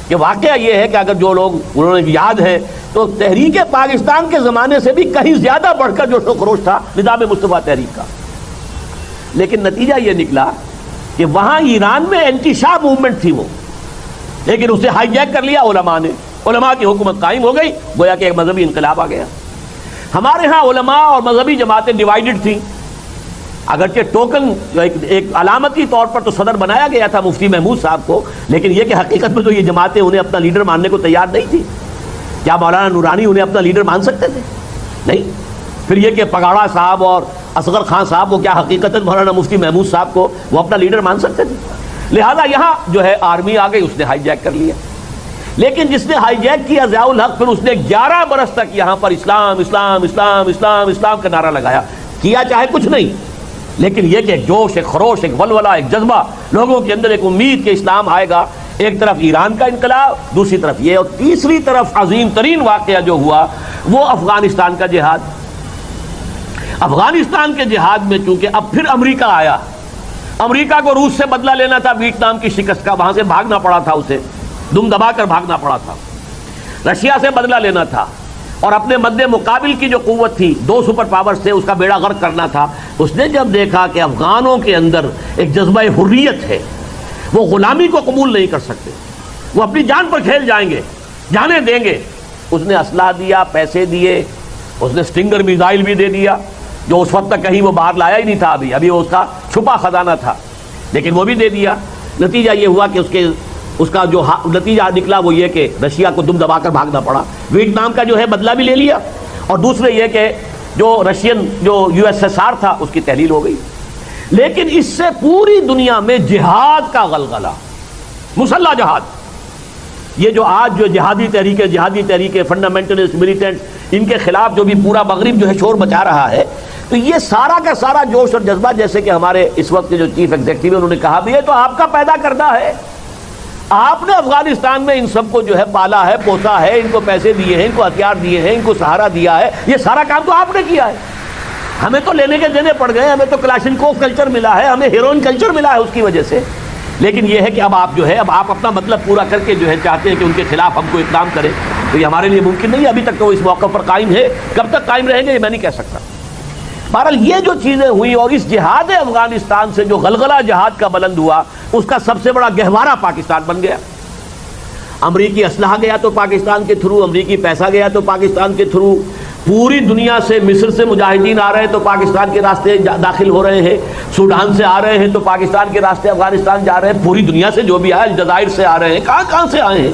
[SPEAKER 1] کہ واقعہ یہ ہے کہ اگر جو لوگ انہوں نے یاد ہے تو تحریک پاکستان کے زمانے سے بھی کہیں زیادہ بڑھ کر جوش و خروش تھا نظام مصطفیٰ تحریک کا۔ لیکن نتیجہ یہ نکلا کہ وہاں ایران میں اینٹی شاہ موومنٹ تھی وہ، لیکن اسے ہائی جیک کر لیا علماء نے، علماء کی حکومت قائم ہو گئی، گویا کہ ایک مذہبی انقلاب آ گیا۔ ہمارے ہاں علماء اور مذہبی جماعتیں ڈیوائیڈڈ تھیں، اگرچہ ٹوکن ایک علامتی طور پر تو صدر بنایا گیا تھا مفتی محمود صاحب کو، لیکن یہ کہ حقیقت میں تو یہ جماعتیں انہیں اپنا لیڈر ماننے کو تیار نہیں تھی۔ کیا مولانا نورانی انہیں اپنا لیڈر مان سکتے تھے؟ نہیں۔ پھر یہ کہ پگاڑا صاحب اور اصغر خان صاحب کو کیا حقیقت مولانا مفتی محمود صاحب کو وہ اپنا لیڈر مان سکتے تھے؟ لہذا یہاں جو ہے آرمی آ گئی، اس نے ہائی جیک کر لیا۔ لیکن جس نے ہائی جیک کیا ضیاء الحق، پھر اس نے 11 برس تک یہاں پر اسلام اسلام اسلام اسلام اسلام کا نعرہ لگایا، کیا چاہے کچھ نہیں، لیکن یہ کہ ایک جوش، ایک خروش، ایک ولولہ، ایک جذبہ، لوگوں کے اندر ایک امید کہ اسلام آئے گا۔ ایک طرف ایران کا انقلاب، دوسری طرف یہ، اور تیسری طرف عظیم ترین واقعہ جو ہوا وہ افغانستان کا جہاد۔ افغانستان کے جہاد میں چونکہ اب پھر امریکہ آیا، امریکہ کو روس سے بدلہ لینا تھا ویتنام کی شکست کا، وہاں سے بھاگنا پڑا تھا، اسے دم دبا کر بھاگنا پڑا تھا، رشیا سے بدلہ لینا تھا، اور اپنے مد مقابل کی جو قوت تھی 2 سپر پاور سے اس کا بیڑا غرق کرنا تھا۔ اس نے جب دیکھا کہ افغانوں کے اندر ایک جذبہ حریت ہے، وہ غلامی کو قبول نہیں کر سکتے، وہ اپنی جان پر کھیل جائیں گے، جانیں دیں گے، اس نے اسلحہ دیا، پیسے دیے، اس نے سٹنگر میزائل بھی دے دیا، جو اس وقت تک کہیں وہ باہر لایا ہی نہیں تھا، ابھی وہ اس کا چھپا خزانہ تھا، لیکن وہ بھی دے دیا۔ نتیجہ یہ ہوا کہ اس کا جو نتیجہ نکلا وہ یہ کہ رشیا کو دم دبا کر بھاگنا پڑا، ویتنام کا جو ہے بدلہ بھی لے لیا، اور دوسرے یہ کہ جو رشین جو USSR تھا اس کی تحلیل ہو گئی۔ لیکن اس سے پوری دنیا میں جہاد کا غلغلہ، مسلح جہاد، یہ جو آج جو جہادی تحریکیں فنڈامنٹلسٹ ملیٹنٹ، ان کے خلاف جو بھی پورا مغرب جو ہے شور مچا رہا ہے، تو یہ سارا کا سارا جوش اور جذبہ، جیسے کہ ہمارے اس وقت کے جو چیف ایگزیکٹو ہیں انہوں نے کہا بھی ہے، تو آپ کا پیدا کردہ ہے، آپ نے افغانستان میں ان سب کو جو ہے پالا ہے، پوسا ہے، ان کو پیسے دیے ہیں، ان کو ہتھیار دیے ہیں، ان کو سہارا دیا ہے، یہ سارا کام تو آپ نے کیا ہے۔ ہمیں تو لینے کے دینے پڑ گئے، ہمیں تو کلاشنکوف کلچر ملا ہے، ہمیں ہیروئن کلچر ملا ہے اس کی وجہ سے، لیکن یہ ہے کہ اب آپ اپنا مطلب پورا کر کے جو ہے چاہتے ہیں کہ ان کے خلاف ہم کو اقدام کریں، تو یہ ہمارے لیے ممکن نہیں ہے۔ ابھی تک تو اس موقع پر قائم ہے، کب تک قائم رہیں گے یہ میں نہیں کہہ سکتا۔ بہرحال یہ جو چیزیں ہوئی اور اس جہاد افغانستان سے جو غلغلہ جہاد کا بلند ہوا، اس کا سب سے بڑا گہوارہ پاکستان بن گیا۔ امریکی اسلحہ گیا تو پاکستان کے تھرو، امریکی پیسہ گیا تو پاکستان کے تھرو، پوری دنیا سے مصر سے مجاہدین آ رہے ہیں تو پاکستان کے راستے داخل ہو رہے ہیں، سوڈان سے آ رہے ہیں تو پاکستان کے راستے افغانستان جا رہے ہیں، پوری دنیا سے جو بھی آیا، الجزائر سے آ رہے ہیں، کہاں سے آئے ہیں،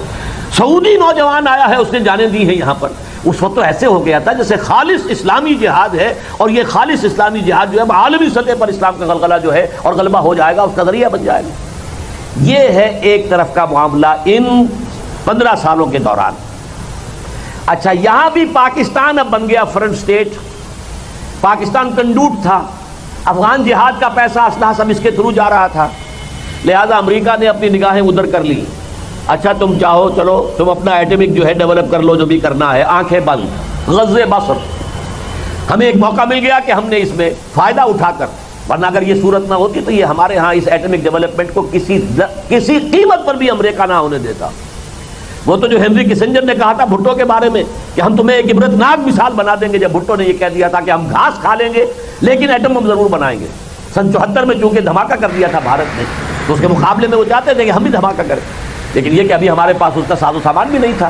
[SPEAKER 1] سعودی نوجوان آیا ہے اس نے جانیں دی ہیں یہاں پر۔ اس وقت تو ایسے ہو گیا تھا جیسے خالص اسلامی جہاد ہے، اور یہ خالص اسلامی جہاد جو ہے عالمی سطح پر اسلام کا غلغلہ جو ہے اور غلبہ ہو جائے گا، اس کا ذریعہ بن جائے گا۔ یہ ہے ایک طرف کا معاملہ ان 15 سالوں کے دوران۔ اچھا، یہاں بھی پاکستان اب بن گیا فرنٹ سٹیٹ، پاکستان کنڈوٹ تھا، افغان جہاد کا پیسہ اسلحہ سب اس کے تھرو جا رہا تھا، لہذا امریکہ نے اپنی نگاہیں ادھر کر لی۔ اچھا تم چاہو چلو تم اپنا ایٹمک جو ہے ڈیولپ کر لو، جو بھی کرنا ہے، آنکھیں بند، غزے بصر۔ ہمیں ایک موقع مل گیا کہ ہم نے اس میں فائدہ اٹھا کر، ورنہ اگر یہ صورت نہ ہوتی تو یہ ہمارے ہاں اس ایٹمک ڈیولپمنٹ کو کسی قیمت پر بھی امریکہ نہ ہونے دیتا۔ وہ تو جو ہنری کسنجر نے کہا تھا بھٹو کے بارے میں کہ ہم تمہیں ایک عبرتناک مثال بنا دیں گے، جب بھٹو نے یہ کہہ دیا تھا کہ ہم گھاس کھا لیں گے لیکن ایٹم بم ضرور بنائیں گے۔ سن 74 میں چونکہ دھماکہ کر دیا تھا بھارت نے، تو اس کے مقابلے میں وہ چاہتے تھے کہ ہم بھی دھماکہ کریں، لیکن یہ کہ ابھی ہمارے پاس اس کا ساز و سامان بھی نہیں تھا۔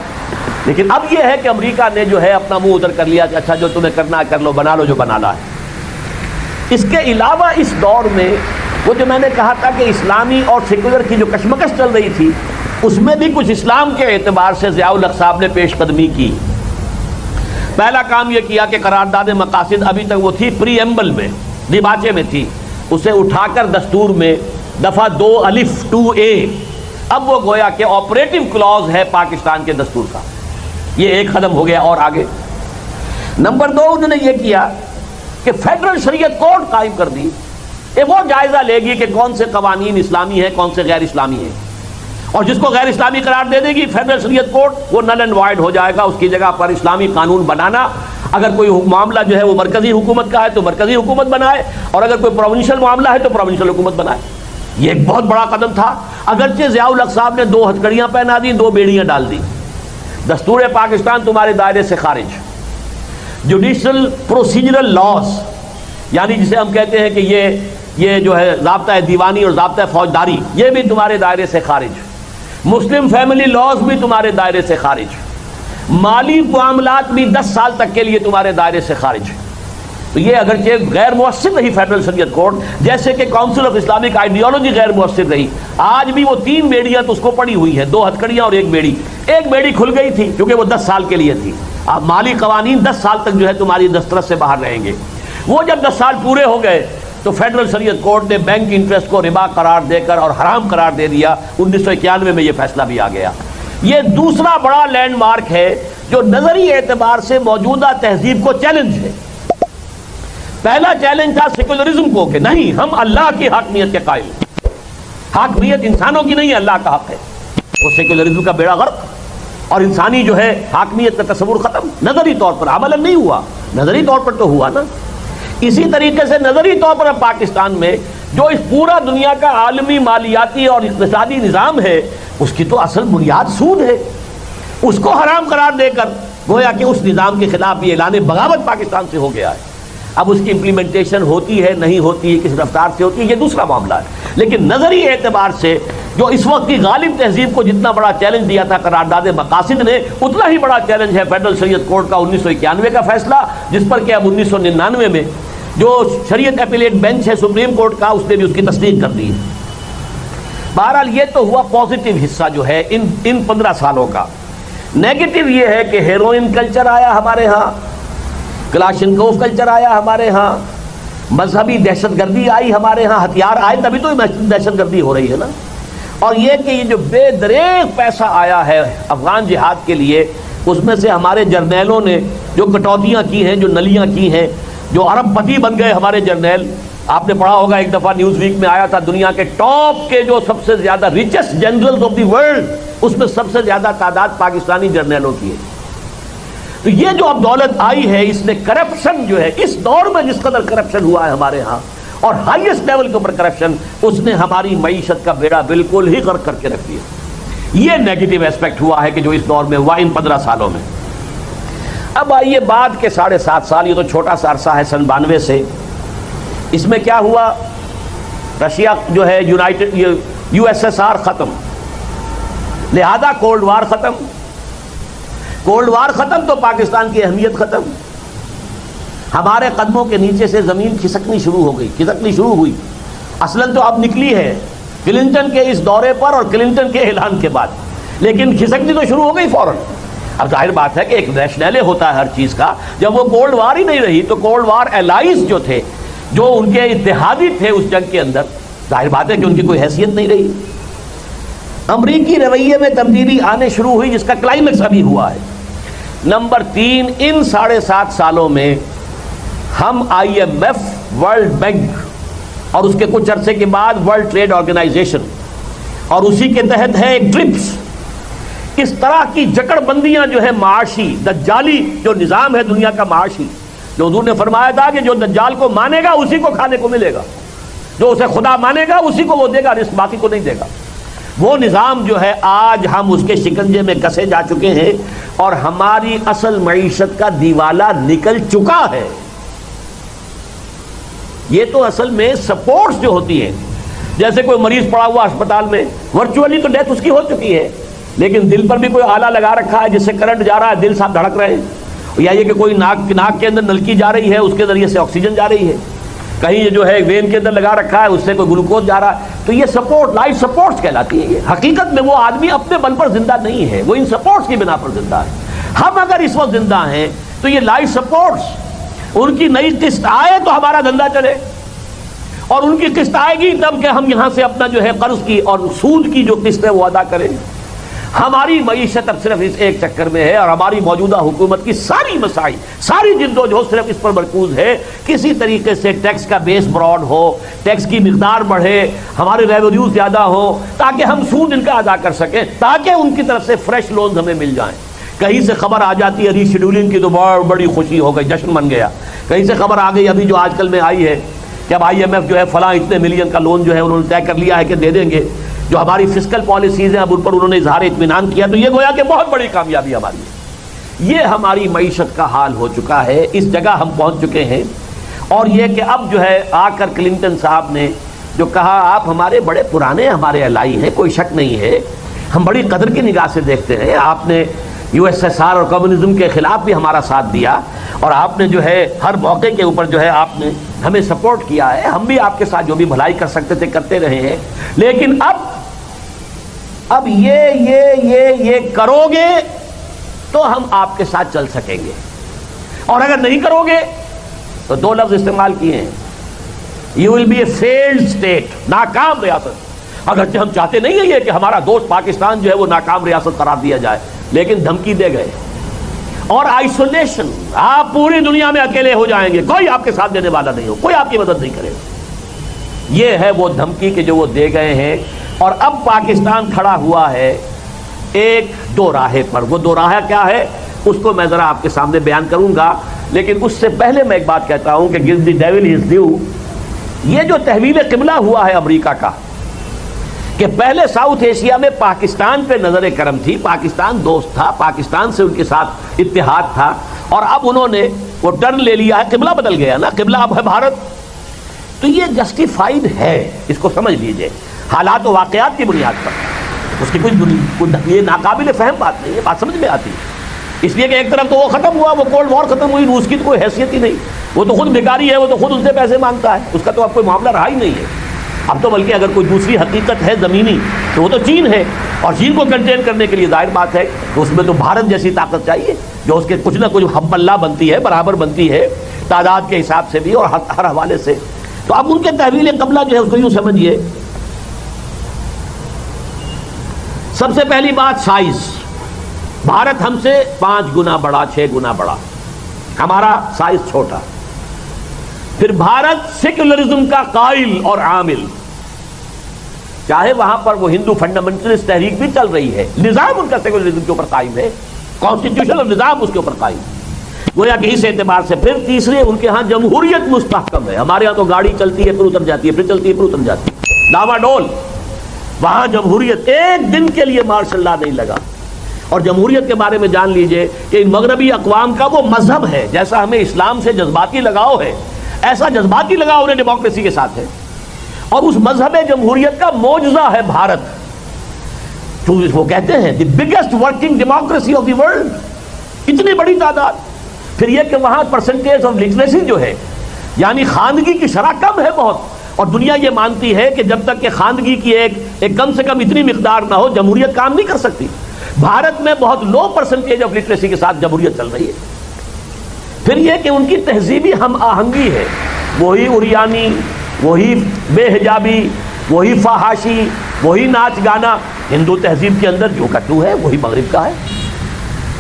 [SPEAKER 1] لیکن اب یہ ہے کہ امریکہ نے جو ہے اپنا منہ ادھر کر لیا کہ اچھا جو تمہیں کرنا ہے کر لو، بنا لو جو بنانا ہے۔ اس کے علاوہ اس دور میں وہ جو میں نے کہا تھا کہ اسلامی اور سیکولر کی جو کشمکش چل رہی تھی، اس میں بھی کچھ اسلام کے اعتبار سے ضیاء الحق صاحب نے پیش قدمی کی۔ پہلا کام یہ کیا کہ قرارداد مقاصد ابھی تک وہ تھی پری ایمبل میں، دیباچے میں تھی، اسے اٹھا کر دستور میں دفعہ 2(2)(a) اب وہ گویا کہ آپریٹو کلاز ہے پاکستان کے دستور کا، یہ ایک ختم ہو گیا۔ اور آگے نمبر 2 انہوں نے یہ کیا کہ فیڈرل شریعت کورٹ قائم کر دی، وہ جائزہ لے گی کہ کون سے قوانین اسلامی ہیں کون سے غیر اسلامی ہیں، اور جس کو غیر اسلامی قرار دے دے گی فیڈرل شریعت کورٹ وہ نل اینڈ وائڈ ہو جائے گا، اس کی جگہ پر اسلامی قانون بنانا۔ اگر کوئی معاملہ جو ہے وہ مرکزی حکومت کا ہے تو مرکزی حکومت بنائے، اور اگر کوئی پروونشل معاملہ ہے تو پروونشل حکومت بنائے۔ یہ ایک بہت بڑا قدم تھا، اگرچہ ضیاء الحق صاحب نے 2 ہتھکڑیاں پہنا دی، 2 بیڑیاں ڈال دی۔ دستور پاکستان تمہارے دائرے سے خارج، جوڈیشل پروسیجرل لاز، یعنی جسے ہم کہتے ہیں کہ یہ جو ہے ضابطہ دیوانی اور ضابطہ فوجداری، یہ بھی تمہارے دائرے سے خارج، مسلم فیملی لاز بھی تمہارے دائرے سے خارج، مالی معاملات بھی 10 سال تک کے لیے تمہارے دائرے سے خارج۔ تو یہ اگرچہ غیر مؤثر رہی فیڈرل شریعت کورٹ، جیسے کہ کاؤنسل آف اسلامک آئیڈیالوجی غیر مؤثر رہی، آج بھی وہ 3 بیڑیاں تو اس کو پڑی ہوئی ہیں، 2 ہتھکڑیاں اور 1 بیڑی۔ ایک بیڑی کھل گئی تھی کیونکہ وہ 10 سال کے لیے تھی، اب مالی قوانین 10 سال تک جو ہے تمہاری دسترس سے باہر رہیں گے۔ وہ جب 10 سال پورے ہو گئے تو فیڈرل شریعت کورٹ نے بینک انٹرسٹ کو ربا قرار دے کر اور حرام قرار دے دیا۔ 1991 میں یہ فیصلہ بھی آ گیا۔ یہ دوسرا بڑا لینڈ مارک ہے جو نظری اعتبار سے موجودہ تہذیب کو چیلنج ہے۔ پہلا چیلنج تھا سیکولرزم کو کہ نہیں، ہم اللہ کی حاکمیت کے قائل ہیں، حاکمیت انسانوں کی نہیں، اللہ کا حق ہے۔ وہ سیکولرزم کا بیڑا غرق، اور انسانی جو ہے حاکمیت کا تصور ختم، نظری طور پر عملاً نہیں ہوا، نظری طور پر تو ہوا نا۔ اسی طریقے سے نظری طور پر اب پاکستان میں جو اس پورا دنیا کا عالمی مالیاتی اور اقتصادی نظام ہے، اس کی تو اصل بنیاد سود ہے، اس کو حرام قرار دے کر گویا کہ اس نظام کے خلاف یہ اعلان بغاوت پاکستان سے ہو گیا ہے۔ اب اس کی امپلیمنٹیشن ہوتی ہے نہیں ہوتی ہے، کس رفتار سے ہوتی ہے، یہ دوسرا معاملہ ہے۔ لیکن نظری اعتبار سے جو اس وقت کی غالب تہذیب کو جتنا بڑا چیلنج دیا تھا قرارداد مقاصد نے، اتنا ہی بڑا چیلنج ہے فیڈرل شریعت کورٹ کا 1991 کا فیصلہ، جس پر کہ اب 1999 میں جو شریعت اپیلیٹ بینچ ہے سپریم کورٹ کا، اس نے بھی اس کی تصدیق کر دی ہے۔ بہرحال یہ تو ہوا پازیٹیو حصہ جو ہے ان 15 سالوں کا۔ نیگیٹو یہ ہے کہ ہیروئن کلچر آیا ہمارے ہاں، کلاشنکوف کلچر آیا ہمارے ہاں، مذہبی دہشت گردی آئی ہمارے ہاں، ہتھیار آئے تبھی تو دہشت گردی ہو رہی ہے نا۔ اور یہ کہ یہ جو بے دریغ پیسہ آیا ہے افغان جہاد کے لیے، اس میں سے ہمارے جرنیلوں نے جو کٹوتیاں کی ہیں، جو نلیاں کی ہیں، جو ارب پتی بن گئے ہمارے جرنیل۔ آپ نے پڑھا ہوگا ایک دفعہ نیوز ویک میں آیا تھا، دنیا کے ٹاپ کے جو سب سے زیادہ richest generals of the world, اس میں سب سے زیادہ تعداد پاکستانی جرنیلوں کی ہے۔ تو یہ جو اب دولت آئی ہے، اس نے کرپشن جو ہے اس دور میں جس قدر کرپشن ہوا ہے ہمارے ہاں، اور ہائیسٹ لیول کے اوپر کرپشن، اس نے ہماری معیشت کا بیڑا بالکل ہی غرق کر کے رکھ دیا۔ یہ نیگیٹو ایسپیکٹ ہوا ہے کہ جو اس دور میں ہوا ان 15 سالوں میں۔ اب آئیے بعد کے 7.5 سال، یہ تو چھوٹا سا عرصہ ہے سن 92 سے، اس میں کیا ہوا؟ رشیا جو ہے یو ایس ایس آر ختم، لہذا کولڈ وار ختم۔ کولڈ وار ختم تو پاکستان کی اہمیت ختم، ہمارے قدموں کے نیچے سے زمین کھسکنی شروع ہو گئی، کھسکنی شروع ہوئی۔ اصلاً تو اب نکلی ہے کلنٹن کے اس دورے پر اور کلنٹن کے اعلان کے بعد، لیکن کھسکنی تو شروع ہو گئی فوراً۔ اب ظاہر بات ہے کہ ایک ریشنلے ہوتا ہے ہر چیز کا، جب وہ کولڈ وار ہی نہیں رہی تو کولڈ وار الائز جو تھے، جو ان کے اتحادی تھے اس جنگ کے اندر، ظاہر بات ہے کہ ان کی کوئی حیثیت نہیں رہی۔ امریکی رویے میں تبدیلی آنے شروع ہوئی، جس کا کلائمیکس ابھی ہوا ہے۔ نمبر 3، ان 7.5 سالوں میں ہم IMF، ورلڈ بینک اور اس کے کچھ عرصے کے بعد ورلڈ ٹریڈ آرگنائزیشن، اور اسی کے تحت ہے ایک ٹرپس، اس طرح کی جکڑ بندیاں جو ہے معاشی دجالی جو نظام ہے دنیا کا معاشی، جو حضور نے فرمایا تھا کہ جو دجال کو مانے گا اسی کو کھانے کو ملے گا، جو اسے خدا مانے گا اسی کو وہ دے گا، رزق باقی کو نہیں دے گا۔ وہ نظام جو ہے آج ہم اس کے شکنجے میں کسے جا چکے ہیں، اور ہماری اصل معیشت کا دیوالا نکل چکا ہے۔ یہ تو اصل میں سپورٹس جو ہوتی ہیں، جیسے کوئی مریض پڑا ہوا اسپتال میں، ورچولی تو ڈیتھ اس کی ہو چکی ہے، لیکن دل پر بھی کوئی آلہ لگا رکھا ہے جس سے کرنٹ جا رہا ہے، دل صاحب دھڑک رہے ہیں، یا یہ کہ کوئی ناک کے اندر نلکی جا رہی ہے، اس کے ذریعے سے آکسیجن جا رہی ہے، کہیں یہ جو ہے وین کے اندر لگا رکھا ہے، اس سے کوئی گلوکوز جا رہا ہے، تو یہ سپورٹ، لائف سپورٹس کہلاتی ہے۔ یہ حقیقت میں وہ آدمی اپنے بل پر زندہ نہیں ہے، وہ ان سپورٹس کی بنا پر زندہ ہے۔ ہم اگر اس وقت زندہ ہیں تو یہ لائف سپورٹس، ان کی نئی قسط آئے تو ہمارا دھندا چلے، اور ان کی قسط آئے گی تب کہ ہم یہاں سے اپنا جو ہے قرض کی اور سود کی جو قسط ہے وہ ادا کریں۔ ہماری معیشت اب صرف اس ایک چکر میں ہے، اور ہماری موجودہ حکومت کی ساری مسائل، ساری جدوجہد صرف اس پر مرکوز ہے کسی طریقے سے ٹیکس کا بیس براڈ ہو، ٹیکس کی مقدار بڑھے، ہمارے ریونیو زیادہ ہو، تاکہ ہم سود ان کا ادا کر سکیں، تاکہ ان کی طرف سے فریش لونز ہمیں مل جائیں۔ کہیں سے خبر آ جاتی ہے ری شیڈولنگ کی تو بہت بڑی خوشی ہو گئی، جشن من گیا۔ کہیں سے خبر آ گئی ابھی جو آج کل میں آئی ہے کہ اب IMF جو ہے فلاں اتنے ملین کا لون جو ہے انہوں نے طے کر لیا ہے کہ دے دیں گے، جو ہماری فسکل پالیسیز ہیں اب ان پر انہوں نے اظہار اطمینان کیا، تو یہ گویا کہ بہت بڑی کامیابی ہماری ہے۔ یہ ہماری معیشت کا حال ہو چکا ہے، اس جگہ ہم پہنچ چکے ہیں۔ اور یہ کہ اب جو ہے آ کر کلنٹن صاحب نے جو کہا، آپ ہمارے بڑے پرانے ہمارے الائی ہیں، کوئی شک نہیں ہے، ہم بڑی قدر کی نگاہ سے دیکھتے ہیں، آپ نے USSR اور کمیونزم کے خلاف بھی ہمارا ساتھ دیا، اور آپ نے جو ہے ہر موقع کے اوپر جو ہے آپ نے ہمیں سپورٹ کیا ہے، ہم بھی آپ کے ساتھ جو بھی بھلائی کر سکتے تھے کرتے رہے ہیں، لیکن اب یہ کرو گے تو ہم آپ کے ساتھ چل سکیں گے، اور اگر نہیں کرو گے تو 2 لفظ استعمال کیے ہیں، you will be a failed state, ناکام ریاست۔ اگرچہ ہم چاہتے نہیں ہیں یہ کہ ہمارا دوست پاکستان جو ہے وہ ناکام ریاست قرار دیا جائے، لیکن دھمکی دے گئے، اور آئسولیشن، آپ پوری دنیا میں اکیلے ہو جائیں گے، کوئی آپ کے ساتھ دینے والا نہیں ہو، کوئی آپ کی مدد نہیں کرے گا۔ یہ ہے وہ دھمکی کہ جو وہ دے گئے ہیں، اور اب پاکستان کھڑا ہوا ہے ایک دو راہے پر۔ وہ دو راہ کیا ہے اس کو میں ذرا آپ کے سامنے بیان کروں گا، لیکن اس سے پہلے میں ایک بات کہتا ہوں کہ give the devil his due، یہ جو تحویل قبلہ ہوا ہے امریکہ کا، کہ پہلے ساؤتھ ایشیا میں پاکستان پہ نظر کرم تھی، پاکستان دوست تھا، پاکستان سے ان کے ساتھ اتحاد تھا، اور اب انہوں نے وہ ٹرن لے لیا ہے، قبلہ بدل گیا نا، قبلہ اب ہے بھارت۔ تو یہ جسٹیفائیڈ ہے، اس کو سمجھ لیجئے، حالات و واقعات کی بنیاد پر، اس کی کوئی یہ ناقابل فہم بات نہیں ہے، بات سمجھ میں آتی ہے، اس لیے کہ ایک طرف تو وہ ختم ہوا، وہ کولڈ وار ختم ہوئی، روس کی تو کوئی حیثیت ہی نہیں، وہ تو خود بھکاری ہے، وہ تو خود ان سے پیسے مانگتا ہے، اس کا تو اب کوئی معاملہ رہا ہی نہیں ہے۔ اب تو بلکہ اگر کوئی دوسری حقیقت ہے زمینی تو وہ تو چین ہے، اور چین کو کنٹین کرنے کے لیے ظاہر بات ہے کہ اس میں تو بھارت جیسی طاقت چاہیے جو اس کے کچھ نہ کچھ ہم پلہ بنتی ہے، برابر بنتی ہے تعداد کے حساب سے بھی اور ہر حوالے سے۔ تو اب ان کے تحویل قبلہ جو ہے اس کو یوں سمجھیے، سب سے پہلی بات سائز، بھارت ہم سے 5 گنا بڑا، 6 گنا بڑا، ہمارا سائز چھوٹا۔ پھر بھارت سیکولرزم کا قائل اور عامل، چاہے وہاں پر وہ ہندو فنڈامنٹلسٹ تحریک بھی چل رہی ہے، نظام ان کا سیکولرزم کے اوپر قائم ہے، کانسٹیٹیوشنل نظام اس کے اوپر قائم ہے۔ گویا کہ اس اعتبار سے پھر تیسرے ان کے ہاں جمہوریت مستحکم ہے، ہمارے ہاں تو گاڑی چلتی ہے پھر اتر جاتی ہے، پھر چلتی ہے پھر اتر جاتی ہے، ڈاوا ڈول۔ وہاں جمہوریت ایک دن کے لیے مارشل لا نہیں لگا۔ اور جمہوریت کے بارے میں جان لیجئے کہ ان مغربی اقوام کا وہ مذہب ہے، جیسا ہمیں اسلام سے جذباتی لگاؤ ہے ایسا جذباتی لگاؤ انہیں ڈیموکریسی کے ساتھ ہے، اور اس مذہب جمہوریت کا معجزہ ہے بھارت، تو وہ کہتے ہیں the biggest working democracy of the world, اتنی بڑی تعداد۔ پھر یہ کہ وہاں پرسنٹیج آف لٹریسی جو ہے، یعنی خواندگی کی شرح کم ہے بہت، اور دنیا یہ مانتی ہے کہ جب تک کہ خواندگی کی ایک کم سے کم اتنی مقدار نہ ہو جمہوریت کام نہیں کر سکتی۔ بھارت میں بہت لو پرسنٹیج آف لٹریسی کے ساتھ جمہوریت چل رہی ہے۔ پھر یہ کہ ان کی تہذیبی ہم آہنگی ہے، وہی اریانی، وہی بے حجابی، وہی فحاشی، وہی ناچ گانا، ہندو تہذیب کے اندر جو کٹو ہے وہی مغرب کا ہے۔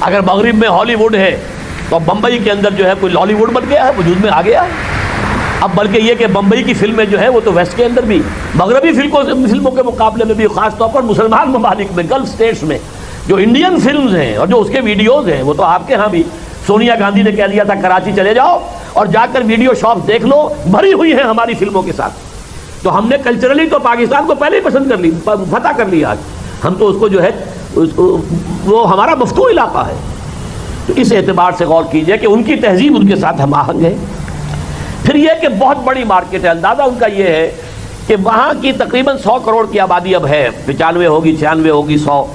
[SPEAKER 1] اگر مغرب میں ہالی ووڈ ہے تو بمبئی کے اندر جو ہے کوئی لالی ووڈ بن گیا ہے، وجود میں آ گیا ہے۔ اب بلکہ یہ کہ بمبئی کی فلمیں جو ہے وہ تو ویسٹ کے اندر بھی مغربی فلموں کے مقابلے میں بھی، خاص طور پر مسلمان ممالک میں، گلف سٹیٹس میں جو انڈین فلمز ہیں اور جو اس کے ویڈیوز ہیں، وہ تو آپ کے ہاں بھی سونیا گاندھی نے کہہ دیا تھا کراچی چلے جاؤ اور جا کر ویڈیو شاپ دیکھ لو، بھری ہوئی ہیں ہماری فلموں کے ساتھ۔ تو ہم نے کلچرلی تو پاکستان کو پہلے ہی پسند کر لی، فتح کر لیا، ہم تو اس کو جو ہے وہ ہمارا مفتوح علاقہ ہے۔ تو اس اعتبار سے غور کیجئے کہ ان کی تہذیب ان کے ساتھ ہم آہنگ ہے۔ پھر یہ کہ بہت بڑی مارکیٹ ہے، اندازہ ان کا یہ ہے کہ وہاں کی تقریباً 100 کروڑ کی آبادی اب ہے، 95 ہوگی، 96 ہوگی، 100،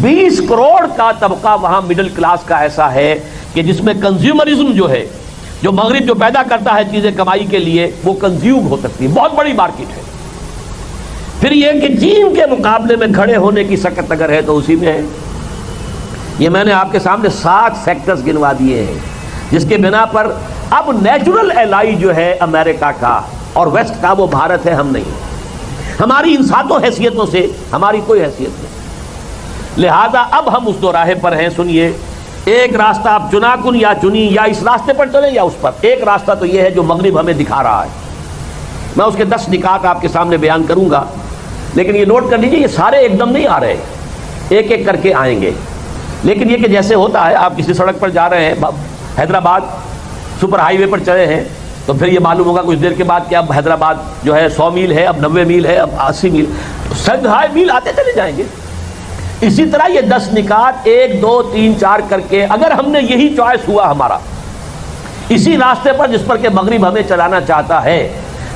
[SPEAKER 1] 20 کروڑ کا طبقہ وہاں مڈل کلاس کا ایسا ہے کہ جس میں کنزیومرزم جو ہے، جو مغرب جو پیدا کرتا ہے چیزیں کمائی کے لیے، وہ کنزیوم ہو سکتی ہے، بہت بڑی مارکیٹ ہے۔ پھر یہ کہ چین کے مقابلے میں کھڑے ہونے کی سکت اگر ہے تو اسی میں ہے۔ یہ میں نے آپ کے سامنے 7 فیکٹرز گنوا دیے ہیں جس کے بنا پر اب نیچرل ایلائی جو ہے امریکہ کا اور ویسٹ کا وہ بھارت ہے، ہم نہیں۔ ہماری ان 7 حیثیتوں سے ہماری کوئی حیثیت نہیں، لہذا اب ہم اس دوراہے پر ہیں۔ سنیے، ایک راستہ آپ چنا کن یا چنی، یا اس راستے پر چلیں یا اس پر، ایک راستہ تو یہ ہے جو مغرب ہمیں دکھا رہا ہے۔ میں اس کے 10 نکات آپ کے سامنے بیان کروں گا، لیکن یہ نوٹ کر لیجیے یہ سارے ایک دم نہیں آ رہے، ایک ایک کر کے آئیں گے۔ لیکن یہ کہ جیسے ہوتا ہے آپ کسی سڑک پر جا رہے ہیں، حیدرآباد سپر ہائی وے پر چلے ہیں، تو پھر یہ معلوم ہوگا کچھ دیر کے بعد کہ اب حیدرآباد جو ہے 100 میل ہے، اب 90 میل ہے، اب 80 میل، 100 میل آتے چلے جائیں گے۔ اسی طرح یہ 10 نکات 1 2 3 4 کر کے اگر ہم نے یہی چوائس ہوا ہمارا اسی راستے پر جس پر کہ مغرب ہمیں چلانا چاہتا ہے،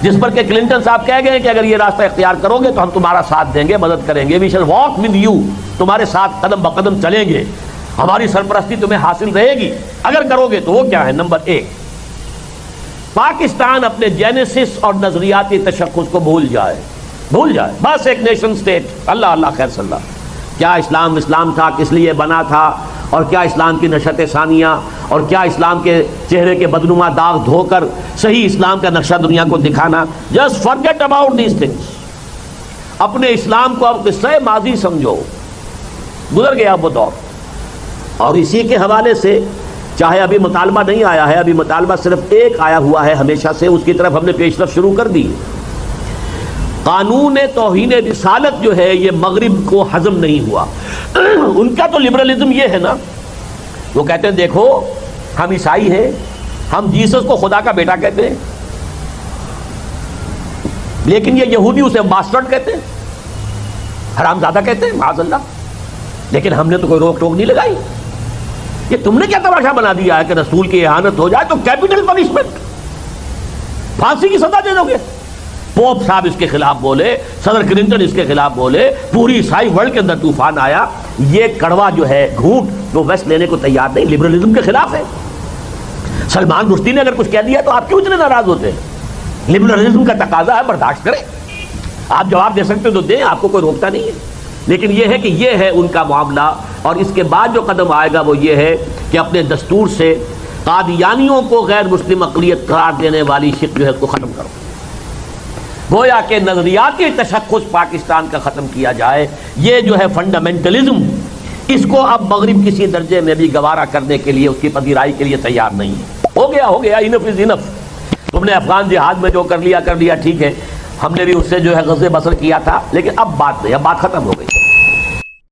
[SPEAKER 1] جس پر کہ کلنٹن صاحب کہہ گئے کہ اگر یہ راستہ اختیار کرو گے تو ہم تمہارا ساتھ دیں گے، مدد کریں گے، وی شل واک ود یو، تمہارے ساتھ قدم بقدم چلیں گے، ہماری سرپرستی تمہیں حاصل رہے گی اگر کرو گے تو۔ وہ کیا ہے؟ نمبر 1، پاکستان اپنے جینیسس اور نظریاتی تشخص کو بھول جائے، بس ایک نیشن سٹیٹ، اللہ اللہ خیر صلی اللہ، کیا اسلام تھا، کس لیے بنا تھا، اور کیا اسلام کی نشت ثانیہ، اور کیا اسلام کے چہرے کے بدنما داغ دھو کر صحیح اسلام کا نقشہ دنیا کو دکھانا۔ Just forget about these things, اپنے اسلام کو اب قصہ ماضی سمجھو، گزر گیا وہ دور۔ اور اسی کے حوالے سے چاہے ابھی مطالبہ نہیں آیا ہے، ابھی مطالبہ صرف ایک آیا ہوا ہے ہمیشہ سے، اس کی طرف ہم نے پیش رفت شروع کر دی۔ قانون توہین رسالت جو ہے یہ مغرب کو ہضم نہیں ہوا۔ ان کا تو لبرلزم یہ ہے نا، وہ کہتے ہیں دیکھو ہم عیسائی ہیں، ہم جیسس کو خدا کا بیٹا کہتے ہیں، لیکن یہ یہودی اسے باسٹرڈ کہتے ہیں، حرامزادہ کہتے ہیں معاذ اللہ، لیکن ہم نے تو کوئی روک ٹوک نہیں لگائی۔ یہ تم نے کیا تماشا بنا دیا ہے کہ رسول کی اہانت ہو جائے تو کیپٹل پنشمنٹ، پھانسی کی سزا دے دو گے۔ پوپ صاحب اس کے خلاف بولے، صدر کلنٹن اس کے خلاف بولے، پوری عیسائی ورلڈ کے اندر طوفان آیا۔ یہ کڑوا جو ہے گھونٹ وہ ویسٹ لینے کو تیار نہیں، لبرلزم کے خلاف ہے۔ سلمان رشدی نے اگر کچھ کہہ دیا تو آپ کیوں اتنے ناراض ہوتے ہیں؟ لبرلزم کا تقاضا ہے، برداشت کریں، آپ جواب دے سکتے تو دیں، آپ کو کوئی روکتا نہیں ہے، لیکن یہ ہے کہ یہ ہے ان کا معاملہ۔ اور اس کے بعد جو قدم آئے گا وہ یہ ہے کہ اپنے دستور سے قادیانیوں کو غیر مسلم اقلیت قرار دینے والی شک جو ہے اس کو ختم کرو، گویا کہ نظریاتی تشخص پاکستان کا ختم کیا جائے۔ یہ جو ہے فنڈامنٹلزم، اس کو اب مغرب کسی درجے میں بھی گوارا کرنے کے لیے، اس کی پذیرائی کے لیے تیار نہیں ہے۔ ہو گیا، انف از انف۔ تم نے افغان جہاد میں جو کر لیا ٹھیک ہے، ہم نے بھی اس سے جو ہے غزے بسر کیا تھا، لیکن اب بات نہیں، اب بات ختم ہو گئی۔